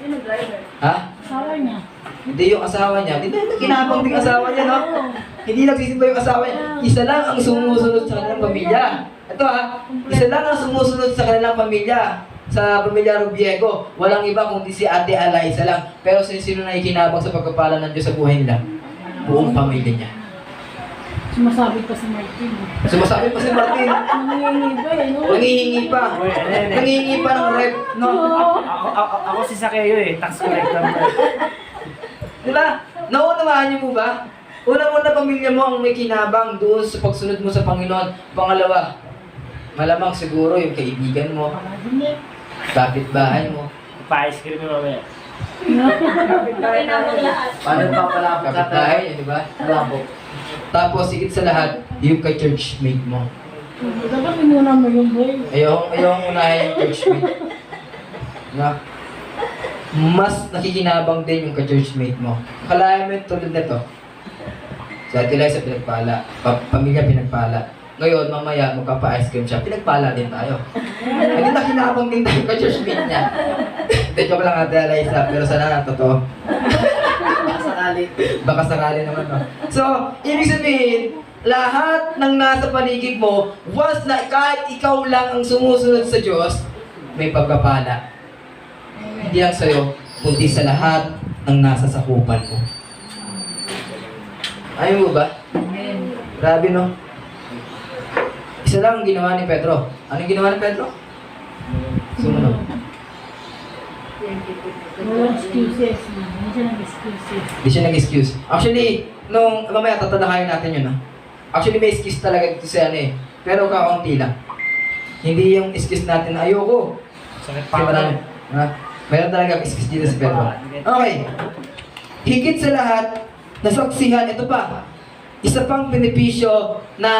Sino driver? Ha? Asawa niya. Hindi yung asawa niya. Hindi na nakinabang din ang asawa niya, no? Hindi nagsisimba yung asawa niya. Isa lang ang sumusunod sa kanilang pamilya. Ito ha, isa lang ang sumusunod sa kanilang pamilya. Sa pamilya Rubiego. Walang iba kundi si Ate Eliza lang. Pero sino na ikinabang sa pagkapala ng Diyos sa buhay nila? Buong pamilya niya. Sumasabi pa si Martin. Sumasabi pa si Martin. Nangihingi ba eh, no? Nangihingi pa. Nangihingi pa ng rep, no? Ako si Sakeo eh, tax collector. Di ba? Naunawaan niyo mo ba? Unang-una pamilya mo ang may kinabang doon sa pagsunod mo sa Panginoon. Pangalawa, malamang siguro yung kaibigan mo, kapitbahay mo. Pa-ice cream yung mamaya. Nakinabang lahat. Paano pa pala kapitbahay, di ba? Malabo. Tapos, higit sa lahat, yung ka-churchmate mo. Dapat inuna mo yung boy. Ayong unahin yung churchmate. Na? Mas nakikinabang din yung ka-churchmate mo. Kalahin mo yung tulad nito. Sa Ate Eliza pinagpala, pamilya pinagpala. Ngayon, mamaya, magpapa-ice cream siya, pinagpala din tayo. Hindi nakinabang din tayo ka-churchmate niya. Joke lang Ate Eliza, pero sana totoo. Baka sakali naman, no? So, ibig sabihin, lahat ng nasa paligid mo, once na kahit ikaw lang ang sumusunod sa Diyos, may pagpapala. Hindi lang sa'yo, kundi sa lahat ng nasa sakupan mo. Ayaw mo ba? Grabe, no? Isa lang ang ginawa ni Pedro. Ano yung ginawa ni Pedro? Sumunod. Walang excuses. Hindi siya nag-excuses. Hindi siya nag-excuse. Actually, nung mamaya tatalakayin natin yun, ha? Actually, may excuse talaga dito sa ano eh. Pero kaunti lang. Hindi yung excuse natin na ayoko. Sakit Kasi marami. Ha? Meron talaga excuse dito sa Pedro. Okay. Higit sa lahat, nasaksihan, ito pa. Isa pang benepisyo na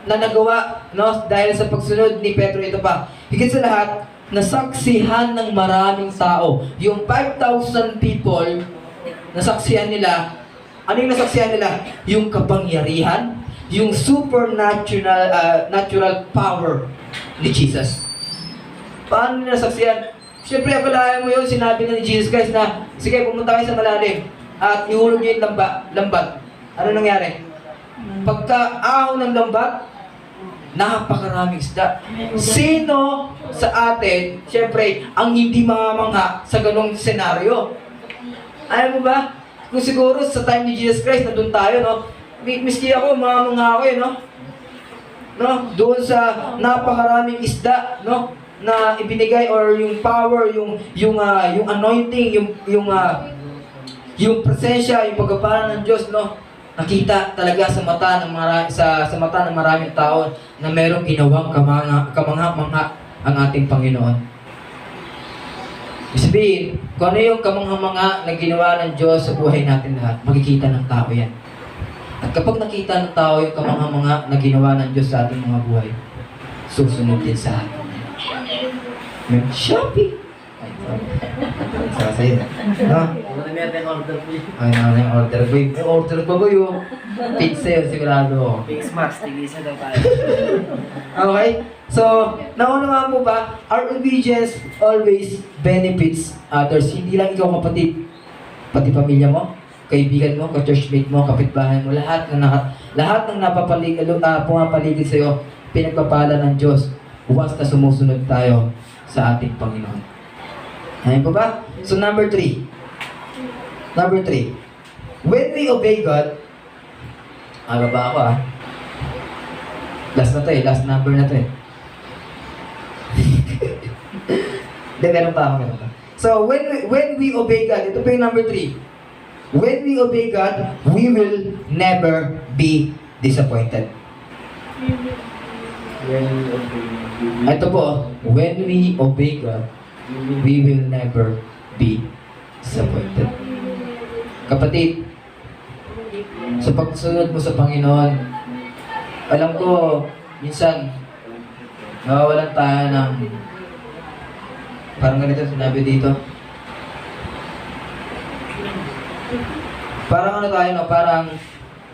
nagawa, no, dahil sa pagsunod ni Pedro, ito pa. Higit sa lahat, nasaksihan ng maraming tao. Yung 5,000 people, nasaksihan nila. Ano yung nasaksihan nila? Yung kapangyarihan, yung supernatural natural power ni Jesus. Paano nila nasaksihan? Siyempre, akalain mo yun, sinabi na ni Jesus Christ na, sige, pumunta kayo sa malalim at ihulog niyo yung lambat. Ano nangyari? Pagka-ahon ng lambat, napakaraming isda. Sino sa atin, siyempre, ang hindi mamamangha sa ganong senaryo? Alam mo ba? Kung siguro sa time ni Jesus Christ, nandun tayo, no? Miski ako, mamamangha ako no? No? Doon sa napakaraming isda, no? Na ibinigay or yung power, yung anointing, yung presensya, yung pagpapala ng Diyos, no? Nakita talaga sa mata ng mata ng maraming tao na merong ginawang kamangha-mangha ang ating Panginoon. Ibig sabihin, kung ano yung kamangha-mangha na ginawa ng Diyos sa buhay natin lahat, makikita ng tao yan. At kapag nakita ng tao yung kamangha-mangha na ginawa ng Diyos sa ating mga buhay, susunod din sa atin. May Shopee! Ay, sorry. Sasay. No? Ay, yung order boy. May order pa boy, oh. Pizza yun, sigurado ako. Fix Max, tigisa daw tayo. Okay? So, naunawaan mo ba, our obedience always benefits others. Hindi lang ikaw kapatid, pati pamilya mo, kaibigan mo, ka-churchmate mo, kapitbahay mo, lahat ng pumapaligid sa iyo, pinagpapala ng Diyos once na sumusunod tayo sa ating Panginoon. Ayun po ba? So, number 3. When we obey God, aga ba ako Last na to last number na to Hindi, meron pa. So, when we obey God, ito po yung number 3. When we obey God, we will never be disappointed. Ito po, when we obey God, we will never be disappointed. Kapatid, sa pagsunod mo sa Panginoon, alam ko, minsan, nawawalan tayo ng, parang ganito sinabi dito. Parang ano tayo, no? Parang,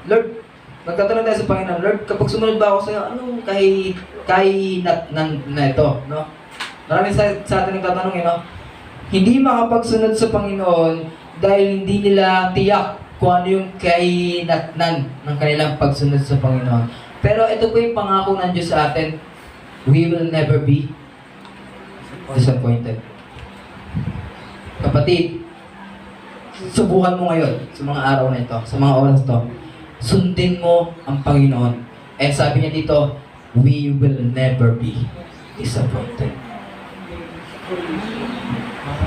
Lord, magtatanong tayo sa Panginoon, Lord, kapag sumunod ba ako sa'yo, anong na ito, no? Marami sa atin nagtatanong, no? Hindi makapagsunod sa Panginoon dahil hindi nila tiyak kung ano yung kahinatnan ng kanilang pagsunod sa Panginoon. Pero ito po yung pangako ng Diyos sa atin, we will never be disappointed. Kapatid, subukan mo ngayon sa mga araw na ito, sa mga oras to, sundin mo ang Panginoon. And sabi niya dito, we will never be disappointed.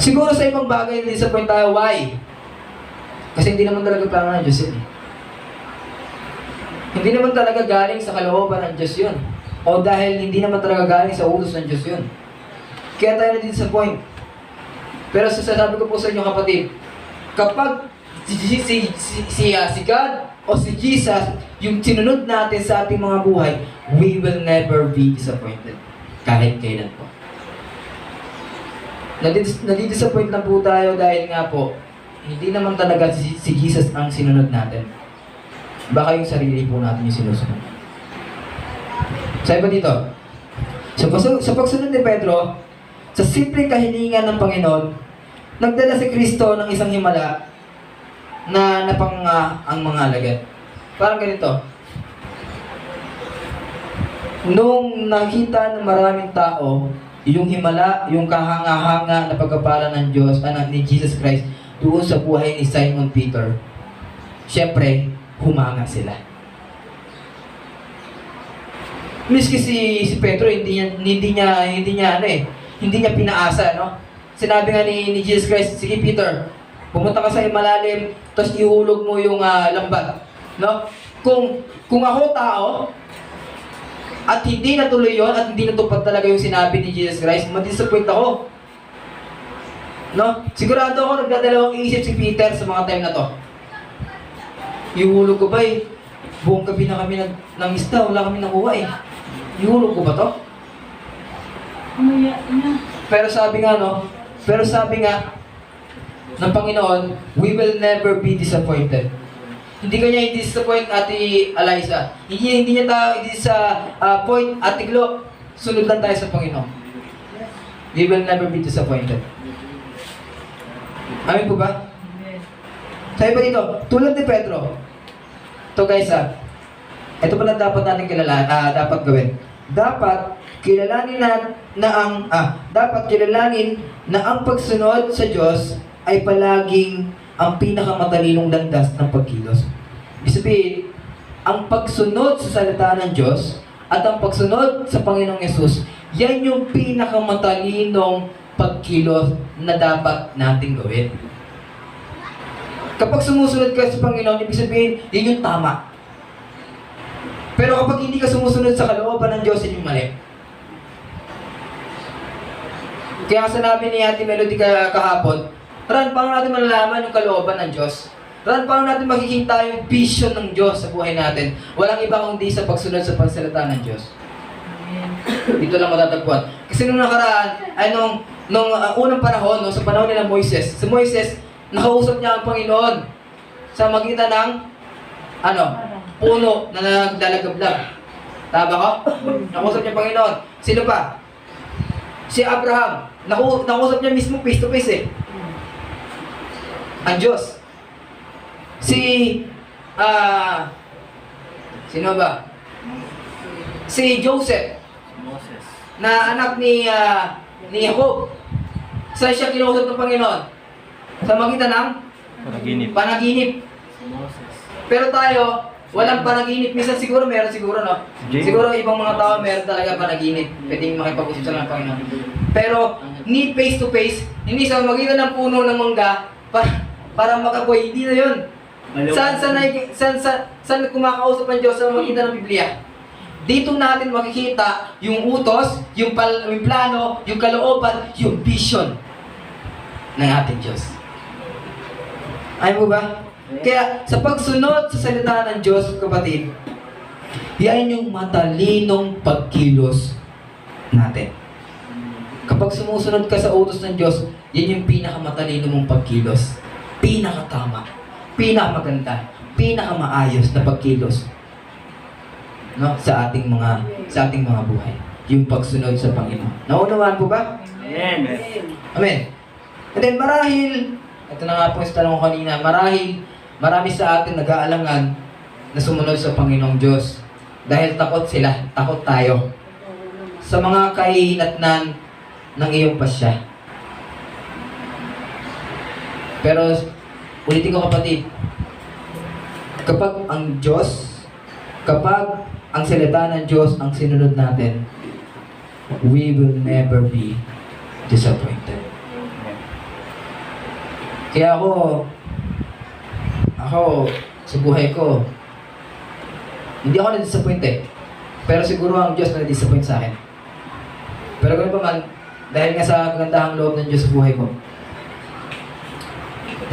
Siguro sa ibang bagay, disappoint tayo. Why? Kasi hindi naman talaga plano ng Diyos yun. Hindi naman talaga galing sa kalooban ng Diyos yun. O dahil hindi naman talaga galing sa utos ng Diyos yun. Kaya tayo na-disappoint. Pero sasabi ko po sa inyo kapatid, kapag si God o si Jesus yung sinunod natin sa ating mga buhay, we will never be disappointed. Kahit kailan po. Nadidisappoint lang po tayo dahil nga po, hindi naman talaga si Jesus ang sinunod natin. Baka yung sarili po natin yung sinusunod. Sa iba dito, sa pagsunod ni Pedro, sa simpleng kahilingan ng Panginoon, nagdala si Kristo ng isang himala na ang mga alagad. Parang ganito. Nung nakita ng maraming tao, yung himala, yung kahanga-hanga na pagkapala ng Diyos, ni Jesus Christ, doon sa buhay ni Simon Peter, syempre, humanga sila. Miski si Pedro, hindi niya pinaasa, no? Sinabi nga ni Jesus Christ, sige Peter, pumunta ka sa malalim, tapos ihulog mo yung lambat, no? Kung ako tao, at hindi natuloy yon at hindi natupad talaga yung sinabi ni Jesus Christ, madisappoint ako. No? Sigurado ako nagdadalawang isip si Peter sa mga time na to. Ihulog ko ba buong gabi na kami nangista, wala kami nakuha Ihulog ko ba to? Pero sabi nga ng Panginoon, we will never be disappointed. Hindi kanya i-disappoint Ate Eliza. Hindi niya tayo sa point, Ate Glo, sunod lang tayo sa Panginoon. We will never be disappointed. Amin po ba? Sabi pa dito, tulad ni Pedro. Ito guys ito pala dapat natin dapat gawin. Dapat kilalanin na ang pagsunod sa Diyos ay palaging ang pinakamatalinong landas ng pagkilos. Ibig sabihin, ang pagsunod sa salita ng Diyos at ang pagsunod sa Panginoong Yesus, yan yung pinakamatalinong pagkilos na dapat nating gawin. Kapag sumusunod ka sa Panginoon, ibig sabihin, yun yung tama. Pero kapag hindi ka sumusunod sa kalooban ng Diyos, yun yung mali. Kaya sinabi ni Ate Melody kahapon, Ran, paano natin malalaman yung kalooban ng Diyos? Paano natin makikita yung vision ng Diyos sa buhay natin? Walang iba kundi sa pagsunod sa pagsalita ng Diyos. Dito lang matatagpuan. Kasi nung nakaraan, ay nung unang panahon, no, sa panahon nila Moises, si Moises, nakausap niya ang Panginoon sa magitan ng puno na naglalagablag. Tama ko? Nakausap niya ang Panginoon. Sino pa? Si Abraham. Nakausap niya mismo face to face ang Diyos. Sino ba? Si Joseph, Moses. na anak ni Jacob. Saan siya kinausap ng Panginoon? Sa magitan ng Panaginip. panaginip. Moses. Pero tayo, walang panaginip. Minsan siguro, meron siguro, no? Siguro ibang mga tao meron talaga panaginip. Pwedeng makipag-usap sa ng Panginoon. Pero, ni face to face, hindi sa magitan ng puno ng mangga, para makabuhay. Hindi na yun. Saan kumakausap ang Diyos sa magitan ng Biblia? Dito natin makikita yung utos, yung plano, yung kalooban, yung vision ng ating Diyos. Ayaw mo ba? Kaya sa pagsunod sa salita ng Diyos, kapatid, yan yung matalinong pagkilos natin. Kapag sumusunod ka sa utos ng Diyos, yan yung pinakamatalino mong pagkilos. Pinakatama, pinakamaganda, pinakamaayos na pagkilos, no, sa ating mga buhay. Yung pagsunod sa Panginoon. Naunawaan po ba? Amen. Amen. And then marahil, ito na nga po yung tanong ko kanina, marahil marami sa atin nag-aalangan na sumunod sa Panginoong Diyos. Dahil takot sila, takot tayo sa mga kahihinatnan ng iyong pasya. Pero, ulitin ko kapatid, kapag ang salita ng Diyos ang sinunod natin, we will never be disappointed. Kaya ako sa buhay ko, hindi ako na-disappointed. Pero siguro ang Diyos na-disappoint sa akin. Pero ganoon pa man, dahil nga sa kagandahang loob ng Diyos sa buhay ko,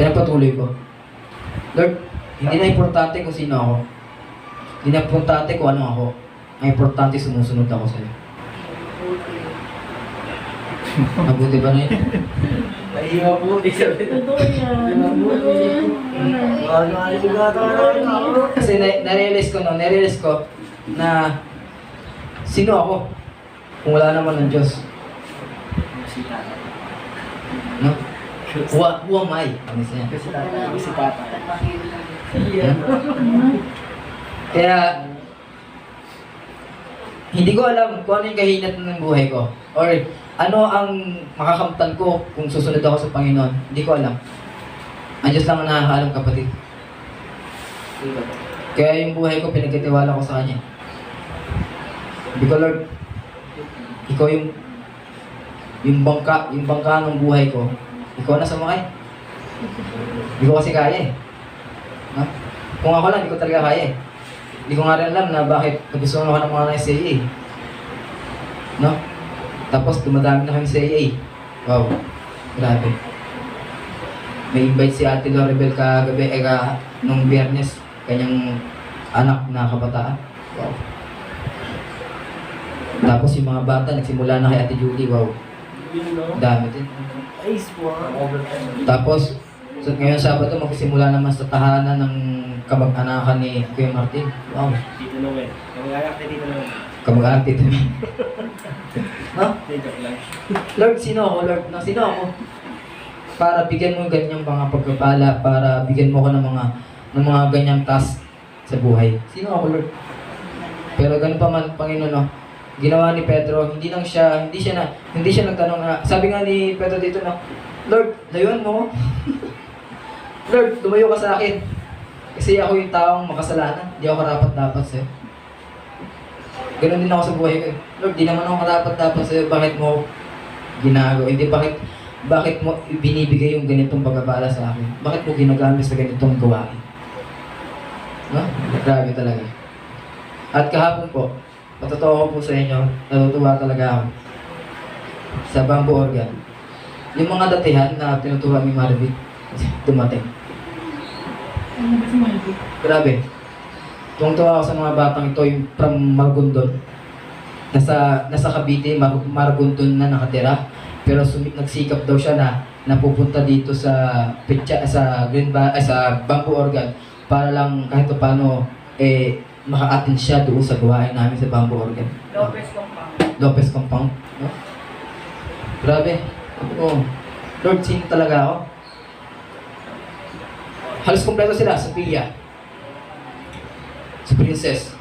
pinagpatuloy ko. Lord, hindi na importante kung sino ako. Hindi na importante kung ano ako. Ang importante, sumusunod ako sa'yo. Mabuti ba na yun? Pahinga po. Totoo yan. Kasi na-realize ko na sino ako kung wala naman ng Diyos. Si Tata. No? Who am I? Ano siya? Si Tata. Si Tata. Kaya, hindi ko alam kung ano yung kahinat ng buhay ko. Or ano ang makakamtan ko kung susunod ako sa Panginoon. Hindi ko alam. Ang Diyos lang ang nakakaalam, kapatid. Kaya yung buhay ko, pinagkatiwala ko sa Kanya. Hindi ko, Lord, ikaw yung bangka ng buhay ko, ikaw na sumakay. Hindi ko kasi kaya no? Kung ako lang, hindi ko talaga kaya Hindi ko nga rin alam na bakit nagustuhan ako ng mga SAA. No? Tapos dumadami na kami sa AA. Wow, grabe. May invite si Ate Loribel kagabi, nung Biyernes, kanyang anak na kabataan. Wow. Tapos yung mga bata, nagsimula na kay Ate Julie. Wow. Dami din. Tapos, so ngayon Sabado, magsisimula naman sa tahanan ng kamag-anakan ni Kuya Martin. Wow. Tito Noel. Kamag-anak na Tito Noel. Kamag-anak dito. No? Tito lang. Lord, sino ako? Lord, sino ako? Para bigyan mo ganyang mga pagpapala, para bigyan mo ko ng mga ganyang task sa buhay. Sino ako, Lord? Pero ganun pa man, Panginoon, no? Ginawa ni Pedro, hindi siya nagtanong na, sabi nga ni Pedro dito, no? Lord, layuan mo. Lord, tumayo ka sa akin. Kasi ako yung taong makasalanan. Hindi ako karapat-dapat sa'yo. Ganun din ako sa buhay ko. Lord, di naman ako karapat-dapat sa'yo. Bakit mo ginagawa? Hindi, bakit mo binibigay yung ganitong pagkabala sa akin? Bakit mo ginagamit sa ganitong gawain? No? Grabe talaga. At kahapon po, matotoo ko po sa inyo, natutuwa talaga ako sa Bamboo Organ. Yung mga datihan na tinuturuan ni Marvick, dumating. Ano ba si Marvin? Grabe. Tuwang-tuwa ako sa mga batang ito, yung from Maragondon. Nasa Cavite, Maragondon na nakatira. Pero nagsikap daw siya na napupunta dito sa sa Bamboo Organ para lang kahit paano maka-attend siya doon sa gawain namin sa Bamboo Organ. Lopez Compound. No? Grabe. Oh, Lord, sino talaga ako? Halos kompleto sila. Sophia, si Princess,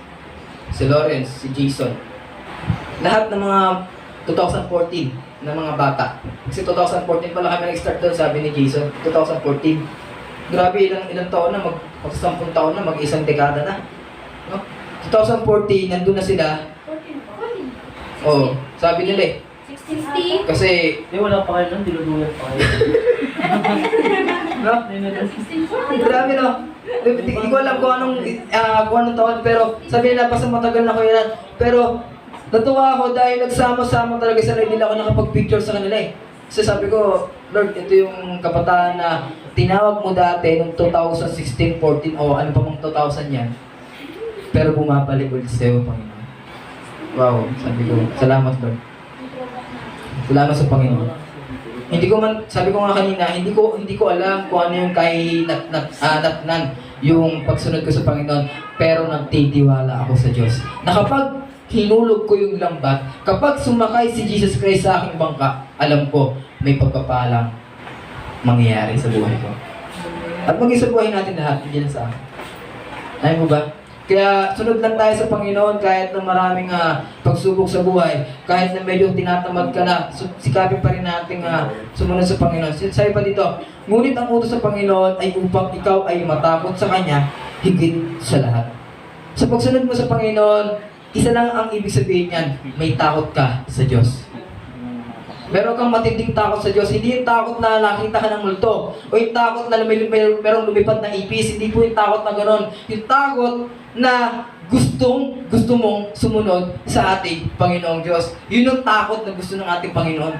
si Lawrence, si Jason. Lahat ng mga 2014 na mga bata. Kasi 2014 pala kami nag-start doon, sabi ni Jason. 2014. Grabe, ilang taon na, mag-10 taon na, mag-isang dekada na. No? 2014, nandun na sila. Oo, sabi nila eh. 16. Kasi, Hindi, wala pa kayo nun. Diludulan pa kayo. no? 16. Grabe no? Hindi ko alam kung anong taon, pero sabi nila pa sa matagal na ko yan. Pero, natuwa ako dahil nagsama-sama talaga sila, hindi ako nakapag-picture sa kanila eh. Kasi sabi ko, Lord, ito yung kabataan na tinawag mo dati noong 2016, 14, o ano pa mong 2000 yan. Pero bumabalik ulit sa'yo, Panginoon. Wow, sabi ko, salamat Lord. Salamat sa Panginoon. Hindi ko man, sabi ko nga kanina, hindi ko alam kung ano yung natnan yung pagsunod ko sa Panginoon, pero nagtitiwala ako sa Diyos. Na kapag hinulog ko yung lambat, kapag sumakay si Jesus Christ sa aking bangka, alam ko, may pagpapalang mangyayari sa buhay ko. At maging sa buhay natin lahat, hindi lang sa akin. Ayaw mo ba? Kaya sunod lang tayo sa Panginoon kahit na maraming pagsubok sa buhay, kahit na medyo tinatamad ka na, sikapin pa rin natin sumunod sa Panginoon. Sabi pa dito, ngunit ang utos sa Panginoon ay upang ikaw ay matakot sa Kanya higit sa lahat. Sa pagsunod mo sa Panginoon, isa lang ang ibig sabihin niyan, may takot ka sa Diyos. Meron kang matinding takot sa Diyos. Hindi yung takot na nakita ka ng multo. O yung takot na merong lumipad na ipis. Hindi po yung takot na gano'n. Yung takot na gusto mong sumunod sa ating Panginoong Diyos. Yun yung takot na gusto ng ating Panginoon.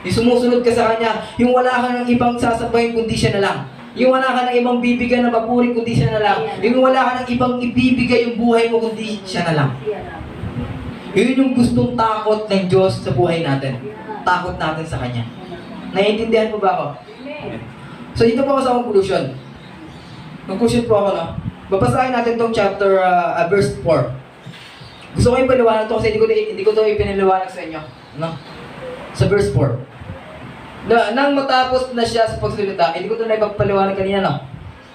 Yung sumusunod ka sa Kanya. Yung wala ka ng ibang sasabayin kundi siya na lang. Yung wala ka ng ibang bibigyan na papuri kundi siya na lang. Yung wala ka ng ibang ibibigay yung buhay mo kundi siya na lang. Yun yung gustong takot ng Diyos sa buhay natin. Takot natin sa Kanya. Naiintindihan mo ba ako? So dito po ako sa conclusion. Conclusion po ako, no? Babasahin natin tong chapter, verse 4. Gusto ko yung paliwanag to kasi hindi ko to ipinaliwanag sa inyo. No? Sa verse 4. Nang matapos na siya sa pagsalita, hindi ko ito na ipagpaliwanag kanina, no?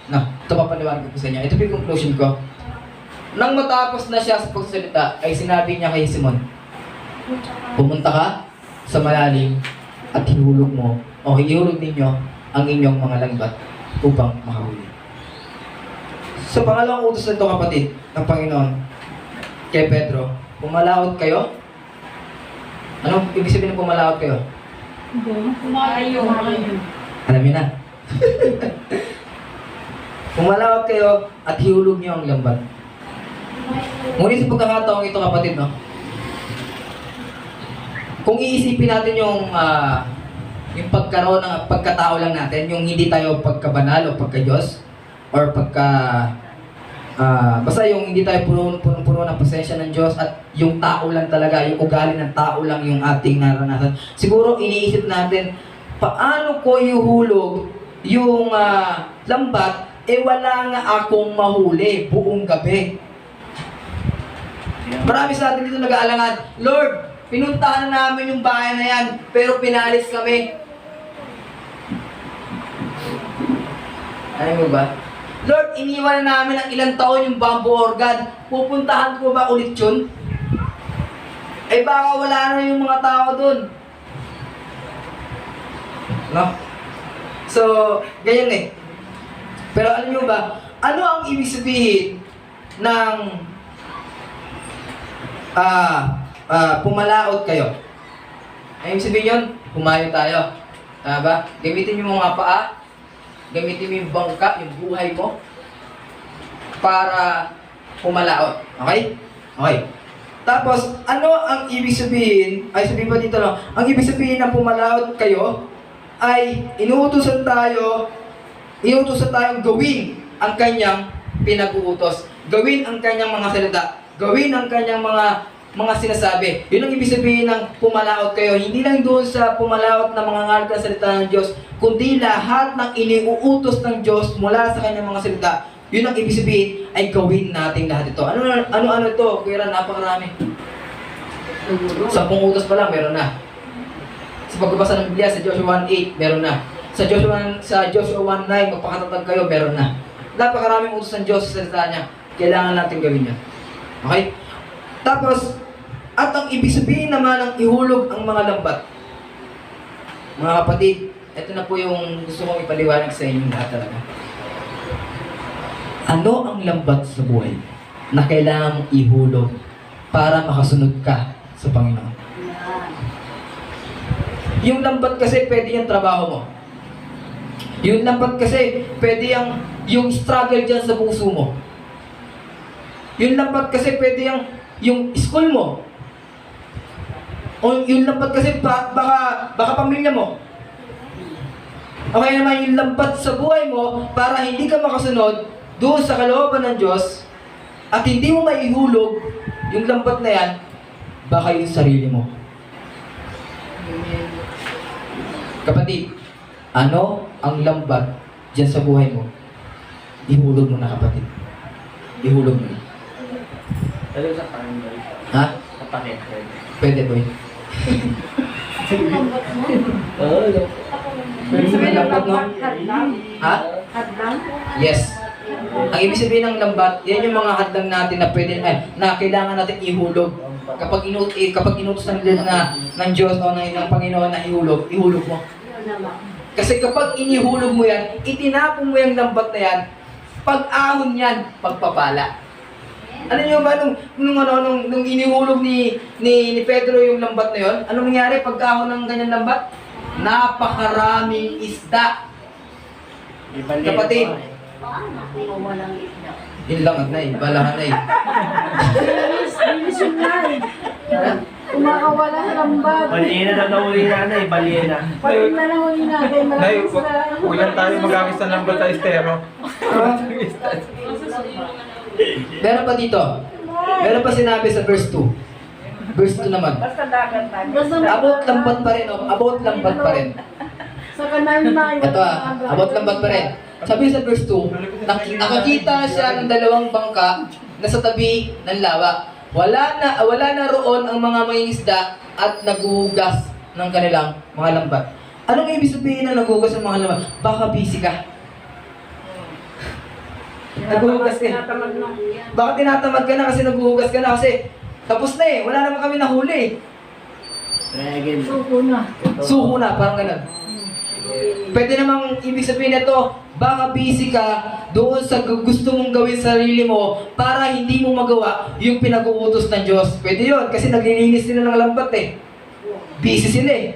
No, ito papaliwanag ko sa inyo. Ito po yung conclusion ko. Nang matapos na siya sa pagsalita, ay sinabi niya kay Simon, pumunta ka sa malalim at ihulog mo, o ihulog ninyo ang inyong mga langbat upang makahuli. Sa pangalawang utos nito, kapatid, ng Panginoon, kay Pedro, pumalaot kayo? Anong ibig sabihin ng pumalaot kayo? Kumayo. Alam niyo na. Pumalaot kayo at ihulog niyo ang lambat. Ngunit sa pagkakataong ito, kapatid, no? Kung iisipin natin yung pagkaroon ng pagkatao lang natin, yung hindi tayo pagkabanal o pagka-Diyos, or basta yung hindi tayo puno ng pasensya ng Diyos at yung tao lang talaga, yung ugali ng tao lang yung ating naranasan. Siguro iniisip natin, paano ko ihulog yung lambat, wala nga akong mahuli buong gabi. Marami sa atin dito nag-aalangan, Lord, pinuntahan na namin yung bahay na yan, pero pinalis kami. Ano mo ba? Lord, iniwan na namin ng ilang taon yung Bamboo Organ. Pupuntahan ko ba ulit yun? Baka wala na yung mga tao dun. No? So, ganyan eh. Pero alam nyo ba, ano ang ibig sabihin ng pumalaot kayo? Ang ibig sabihin yun, pumayo tayo. Tama ba? Gamitin yung mga paa, gamitin mo yung bangka, yung buhay mo, para pumalaot. Okay? Okay. Tapos, ano ang ibig sabihin, ay sabihin pa dito lang, ang ibig sabihin ng pumalaot kayo, ay inuutusan tayo iutos na tayong gawin ang kanyang pinag-uutos. Gawin ang kanyang mga salita. Gawin ang kanyang mga sinasabi. Yun ang ibig sabihin ng pumalaot kayo. Hindi lang doon sa pumalaot na mga ngal ng salita ng Diyos, kundi lahat ng iniuutos ng Diyos mula sa kanyang mga salita. Yun ang ibig sabihin ay gawin natin lahat ito. Ano ito? Kuya Ran, napakarami. 10 utos pa lang, meron na. Sa pagbabasa ng Biblia, sa Joshua 1:8, meron na. Sa Joshua 1:9, magpakatatag kayo, meron na. Napakaraming utos ng Diyos sa salita niya. Kailangan natin gawin yan. Okay? Tapos, at ang ibig sabihin naman ng ihulog ang mga lambat. Mga kapatid, ito na po yung gusto kong ipaliwanag sa inyo lahat talaga. Ano ang lambat sa buhay na kailangan mong ihulog para makasunod ka sa Panginoon? Yung lambat kasi pwede yung trabaho mo. Yung lambat kasi pwede yung struggle dyan sa puso mo. Yung lambat kasi pwede yung school mo. O yung lambat kasi baka pamilya mo. O kaya naman yung lambat sa buhay mo para hindi ka makasunod doon sa kalooban ng Diyos at hindi mo maihulog yung lambat na yan, baka yung sarili mo. Kapatid, ano ang lambat dyan sa buhay mo? Ihulog mo na, kapatid. Ihulog mo na. Pero sa parang boy. Ha? Sa pakit. Pwede, boy. Oo, Pwede mo lambat, no? Ha? Hadlang? Yes. Ang ibig sabihin ng lambat, yan yung mga hadlang natin na pwede, na kailangan natin ihulog. Kapag inutos ng Diyos o ng Panginoon na ihulog mo. Kasi kapag inihulog mo yan, itinapon mo yung lambat na yan, pag-ahon yan, pagpapala. Ano nyo ba, nung inihulog ni Pedro yung lambat na yun, anong nangyari pag-ahon ng ganyan lambat? Napakaraming isda. Kapatid, yun lang at nay, balahan nay. Bilis yung nai. Kumakawala sa lambat. Baliena na nauli na eh, baliena. Pag na nahuli natin, Nay, malakas na. ulan tayo magamit sa lambat sa estero. Meron pa dito. Meron pa sinabi sa verse 2. Verse 2 naman. Basta About lambat pa rin, oh. About lambat pa rin. Sa kanan na. Ito about lambat pa rin. Sabi sa verse 2, nakakita siya ng dalawang bangka na sa tabi ng lawa. Wala na roon ang mga mangingisda at naghuhugas ng kanilang mga lambat. Anong ibig sabihin ng naghuhugas ng mga lambat? Baka busy ka. Naghuhugas ka. Baka tinatamad ka na kasi naghuhugas ka na kasi tapos na eh. Wala naman kami nahuli. Try again. Suko na. Suko na, parang ganun. Pwede namang ibig sabihin nito, baka busy ka doon sa gusto mong gawin sa sarili mo para hindi mo magawa yung pinag-uutos ng Diyos. Pwede yun, kasi naglilinis sila ng lambat eh. Busy sila eh.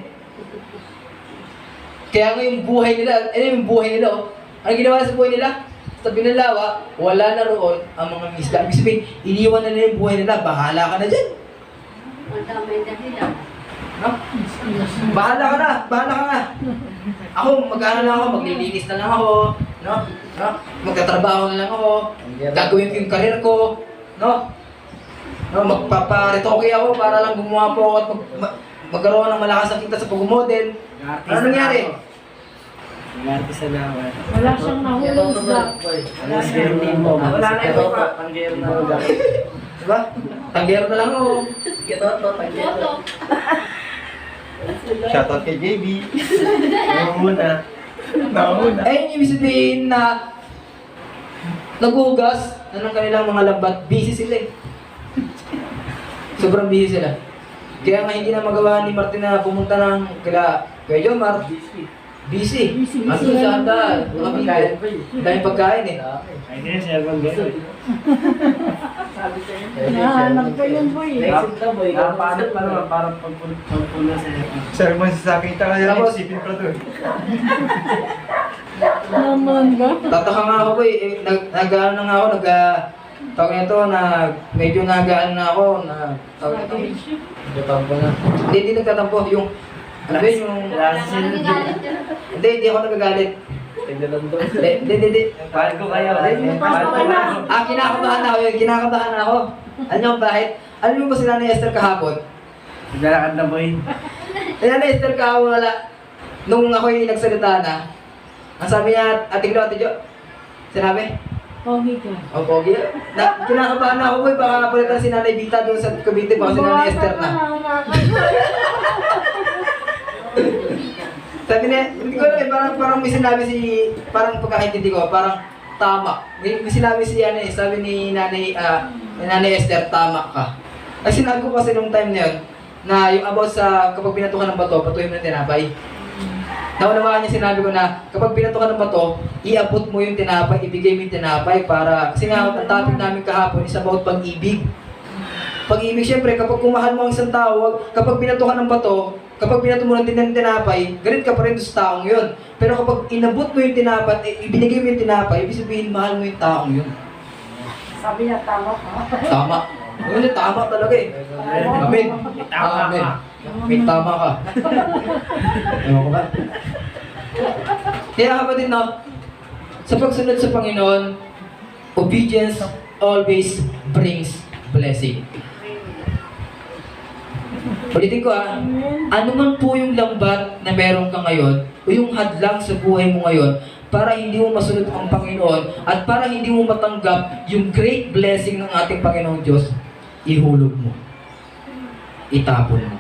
Kaya nga yung buhay nila, yung buhay nila oh. Ano ginawa sa buhay nila? Sa tabi ng lawa, wala na roon ang mga isda. Ibig sabihin, iniwan na nila yung buhay nila, bahala ka na dyan. No? Bahala ka na. Ako, mag-ano na ako, maglilinis na lang ako, no? Magtatrabaho na lang ako, gagawin ko yung career ko, no? Magpaparetoke ako para lang gumawa po ako at magkaroon ng malakas na kita sa pag-model. Ano nangyari? Nag-artista na ako. Wala siyang nahulog isda. Wala siyang name mo. Wala na ito pa. Panggero na ako. Diba? Tanggero na lang ako. Toto. Shoutout kay JB. Muna. Eh, yung ibig sabihin na naghuhugas na ng kanilang mga lambat, busy sila eh. Sobrang busy sila. Kaya nga hindi na magawa ni Martin na pumunta ng kaya Jomar. Busy. Ano sa handa? Mga bigyan. Dahil pagkain eh. Ay, hindi siya bang gano'n. Nahanap ko yun, boy. Naisip na boy. Paano pa naman parang pagpuna sa Sermon sa akin, kaya Tapos- isipin pa doon. Naman ba? Tataka nga ako eh. Nag-ano na nga ako, tawag nito na medyo nagaan na ako na tawag nito. Nagtatampo na. Hindi nagtatampo. Yung ano ba yun, yung Lasin. Nagagalit ka na. hindi ako nagagalit. Hindi. Mahal ko kayo. Mahal ko kayo. Kinakabahan ako yun. Kinakabahan ako. Alam niyo bakit? Alam niyo ba si Nanay Esther kahapon? Naglalakad na boy. Si Nanay Esther kahapon wala. Nung ako'y nagsalita na, ang sabi niya, Ate Jo, sinabi? Pogi ka. O, pogi. Kinakabahan na ako boy, baka palitan si Nanay Vita doon sa Cavite, baka si Nanay Esther na. Sabi niya, hindi ko alam eh, parang may sinabi parang pagkakaintindi ko, parang tama. May sinabi sabi ni Nanay Esther, tama ka. Ay sinabi ko kasi nung time na yun, na yung about sa kapag pinatukan ng bato, patuhin mo ng tinapay. Naunawaan niya sinabi ko na kapag pinatukan ng bato, iabot mo yung tinapay, ibigay mo yung tinapay para, kasi nga ang topic namin kahapon is about pag-ibig. Pag-ibig, syempre, kapag kumahal mo ang isang tao, kapag pinatukan ng bato, kapag pinato mo ng tinapay, galit ka pa rin sa taong yun. Pero kapag inabot mo yung tinapay, ibinigay mo yung tinapay, ibig sabihin, mahal mo yung taong yun. Sabi niya, tama ka. Tama. Yun, tama talaga eh. Amen. Amen. May tama ka. Ewan ko ba? Kaya kapatid na, sa pagsunod sa Panginoon, obedience always brings blessing. Ulitin ko ano man po yung lambat na meron ka ngayon, o yung hadlang sa buhay mo ngayon, para hindi mo masunod ang Panginoon, at para hindi mo matanggap yung great blessing ng ating Panginoong Diyos, ihulog mo. Itapon mo.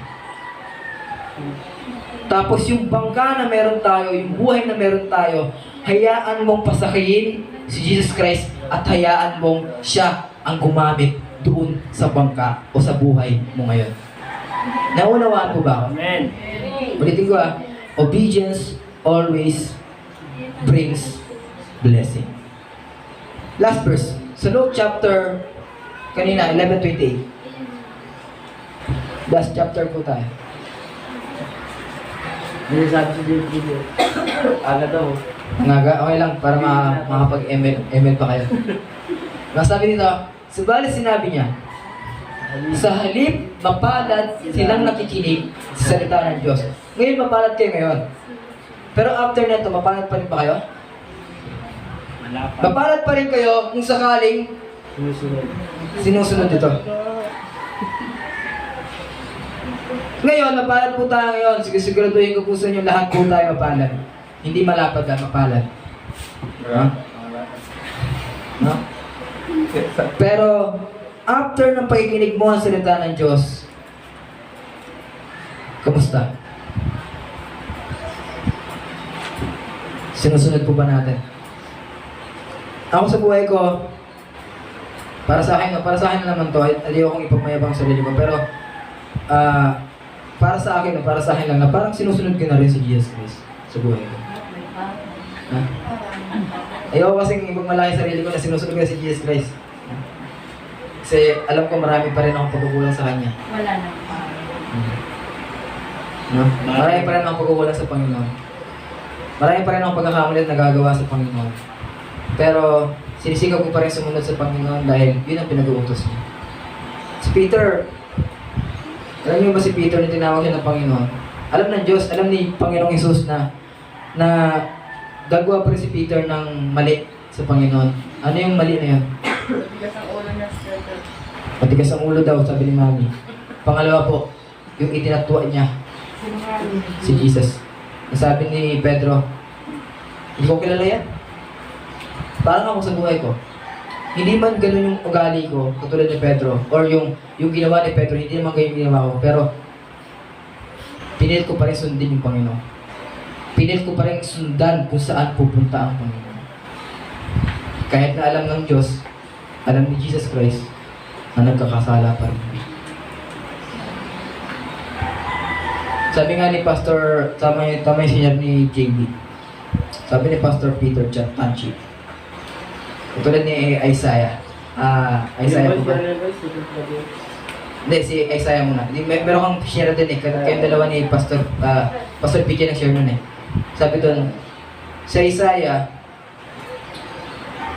Tapos yung bangka na meron tayo, yung buhay na meron tayo, hayaan mong pasakiyin si Jesus Christ at hayaan mong siya ang gumamit doon sa bangka o sa buhay mo ngayon. Naunawaan po ba ako? Amen. Ulitin ko obedience always brings blessing. Last verse. Sa Luke chapter, kanina, 11:28. Last chapter po tayo. Hindi sabi sa video. Aga daw. Ngaga, okay lang, para makapag-ML pa kayo. Nasabi dito, subalit sinabi niya, sa halip, mapalad silang nakikinig sa salita ng Diyos. Ngayon, mapalad kayo ngayon. Pero after nito, mapalad pa rin ba kayo? Malapad. Mapalad pa rin kayo kung sakaling Sumusunod. sinusunod ito. Ngayon, mapalad po tayo ngayon. Siguraduhin ko po sa inyo, lahat po tayo mapalad. Hindi malapad lang, mapalad. No? Pero, after ng pakikinig mo ang salita ng Diyos, kamusta? Sinusunod po ba natin? Ako sa buhay ko, para sa akin naman to, hindi akong ipagmayabang sa sarili ko, pero para sa akin lang na parang sinusunod ko na rin si Jesus Christ sa buhay ko. Ha? Ayoko kasing ipagmalaki sa sarili ko na sinusunod ko na si Jesus Christ. Kasi alam ko marami pa rin akong pagkukulang sa Kanya. Wala na. No? Marami pa rin akong pagkukulang sa Panginoon. Marami pa rin akong pagkakamali at nagagawa sa Panginoon. Pero sinisigaw ko pa rin sumunod sa Panginoon dahil yun ang pinag-uutos niya. Si Peter, alam niyo ba si Peter na tinawag siya ng Panginoon? Alam ng Diyos, alam ni Panginoong Jesus na gagawa pa rin si Peter ng mali sa Panginoon. Ano yung mali na yun? Bigas ang ulo niya sa Matigas ang ulo daw, sabi ni Mami. Pangalawa po, yung itinatuwa niya, si Jesus. Nasabi ni Pedro, hindi ko kilala yan. Parang ako sa buhay ko. Hindi man ganun yung ugali ko, katulad ni Pedro, or yung ginawa ni Pedro, hindi naman ganyan ginawa ko, pero pinilit ko pa rin sundin yung Panginoon. Pinilit ko pa rin sundan kung saan pupunta ang Panginoon. Kahit na alam ng Diyos, alam ni Jesus Christ, na nagkakasala pa rin. Sabi nga ni Pastor, tama yung sinabi ni JB. Sabi ni Pastor Peter Tanchi. Katulad ni Isaiah. Isaiah po ba? Hindi, si Isaiah muna. Meron kang share din kayong dalawa ni Pastor PJ nag-share nun Sabi doon, sa Isaiah,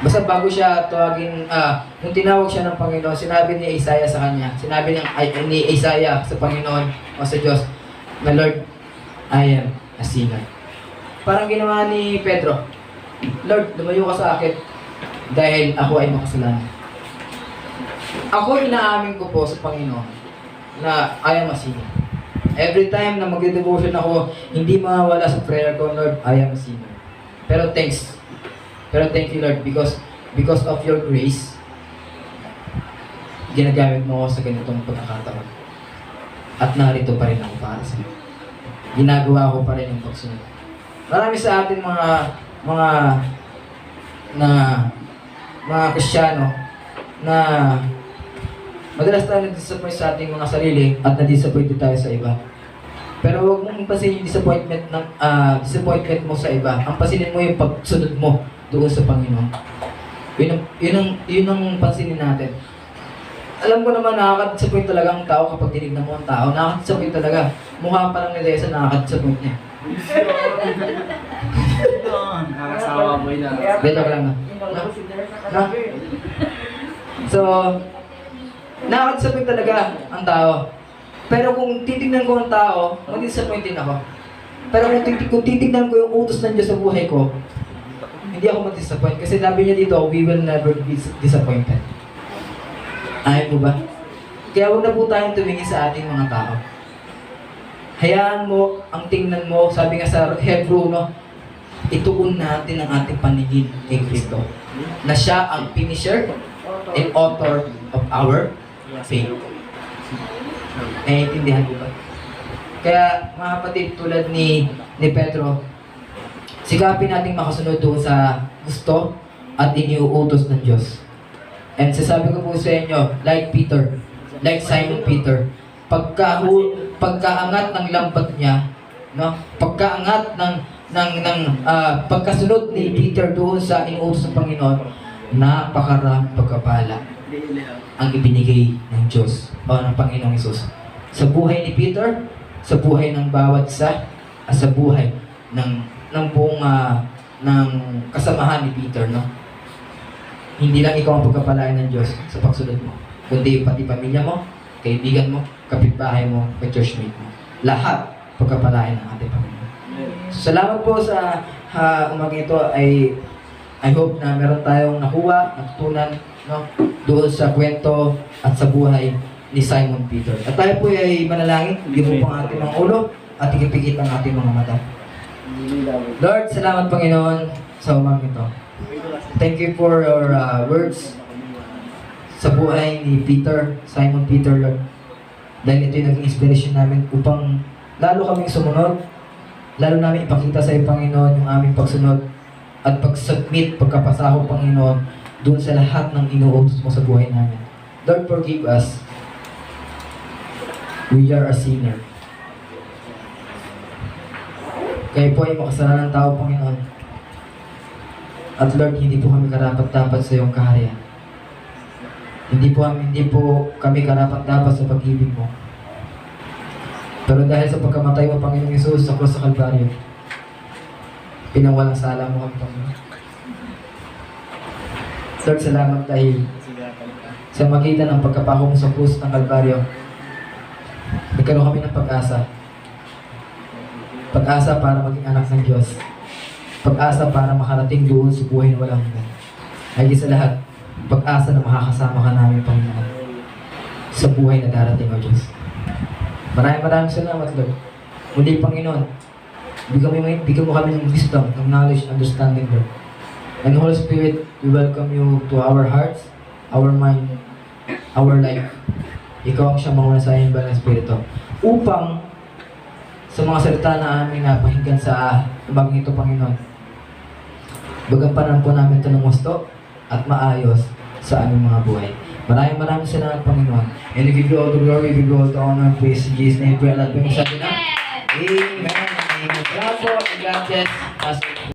basta bago siya tawagin, nung tinawag siya ng Panginoon, sinabi ni Isaiah sa kanya, sinabi ni Isaiah sa Panginoon o sa Diyos, na Lord, I am a sinner. Parang ginawa ni Pedro. Lord, lumayo ka sa akin dahil ako ay makasalanan. Ako inaamin ko po sa Panginoon na I am a sinner. Every time na mag-devotion ako, hindi mawawala sa prayer ko, Lord, I am a sinner. Pero thank you, Lord, because of your grace, ginagamit mo ako sa ganitong pagkakataon. At narito pa rin ako para sa iyo. Ginagawa ko pa rin yung pagsunod. Marami sa atin mga Kristiyano na madalas tayo na-disappoint sa ating mga sarili at na-disappoint din tayo sa iba. Pero huwag mong pansinin yung disappointment mo sa iba. Ang pansinin mo yung pagsunod mo doon sa Panginoon. Yun ang pansinin natin. Alam ko naman nakaka-disappoint talaga ang tao kapag tinignan mo ang tao. Nakaka-disappoint talaga. Mukha pa lang ni Reza, nakaka-disappoint niya. Nakasawa mo yun. Beto ka lang na. So, nakaka-disappoint talaga ang tao. Pero kung titignan ko ang tao, mag-disappoint din ako. Pero kung titignan ko yung utos ng Diyos sa buhay ko, hindi ako mag-disappoint. Kasi sabi niya dito, we will never be disappointed. Ayaw po ba? Kaya huwag na po tayong tumingin sa ating mga tao. Hayaan mo, ang tingnan mo, sabi nga sa Hebrew, no, ituon natin ang ating paningin kay Kristo. Na siya ang finisher and author of our faith. Naiintindihan ko ba? Kaya mga kapatid, tulad ni Pedro, sikapin nating makasunod doon sa gusto at iniuutos ng Diyos. And sasabi ko po sa inyo, like Peter, like Simon Peter, pagkaangat ng lambat niya, no? Pagkaangat ng pagkasunod ni Peter doon sa inuutos ng Panginoon, napakaraming pagkapala ang ibinigay ng Diyos o ng Panginoong Hesus. Sa buhay ni Peter, sa buhay ng bawat isa, at sa buhay ng buong ng kasamahan ni Peter, no? Hindi lang ikaw ang pagkapalain ng Diyos sa pagsunod mo, kundi pati pamilya mo, kaibigan mo, kapitbahay mo, ka-churchmate mo. Lahat pagkapalain ng ating Panginoon. So, salamat po sa umaga ito. I hope na meron tayong nakuha, natutunan, no, doon sa kwento at sa buhay ni Simon Peter. At tayo po ay manalangin, hindi po ang ating mga ulo at ikipikit ang ating mga mata. Lord, salamat Panginoon sa umaga ito. Thank you for your words sa buhay ni Peter, Simon Peter, Lord. Dahil ito yung naging inspiration namin upang lalo kaming sumunod, lalo namin ipakita sa iyo, Panginoon, yung aming pagsunod at pag-submit, pagkapasahog, Panginoon, doon sa lahat ng inuutos mo sa buhay namin. Lord, forgive us. We are a sinner. Kayo po ay makasalanan ng tao, Panginoon. At Lord, hindi po kami karapat-dapat sa iyong kaharian. Hindi po kami karapat-dapat sa pag-ibig mo. Pero dahil sa pagkamatay mo, Panginoong Hesus, sa krus sa Kalbaryo, pinawalang sala mo kami, Panginoon. Lord, salamat dahil sa magitan ng pagkapako mo sa krus ng Kalbaryo, nagkaroon kami ng pag-asa. Pag-asa para maging anak ng Diyos. Pag-asa para makarating doon sa buhay na walang hanggan. Ay sa lahat, pag-asa na makakasama ka namin, Panginoon, sa buhay na darating, O Diyos. Maraming salamat, Lord. Muli, Panginoon, bigyan mo kami ng wisdom, ng knowledge, understanding, Lord. And Holy Spirit, we welcome you to our hearts, our mind, our life. Ikaw ang siyang manguna sa aming banal na Espiritu. Upang sa mga salita na aming napahinggan sa umagang ito, Panginoon, bagampanan po namin ito ng gusto at maayos sa aming mga buhay. Maraming salamat, Panginoon. And we give you all the glory, we give you all the honor, praise in Jesus' name. Pray lahat po yung sabi na. Amen. Amen. God bless.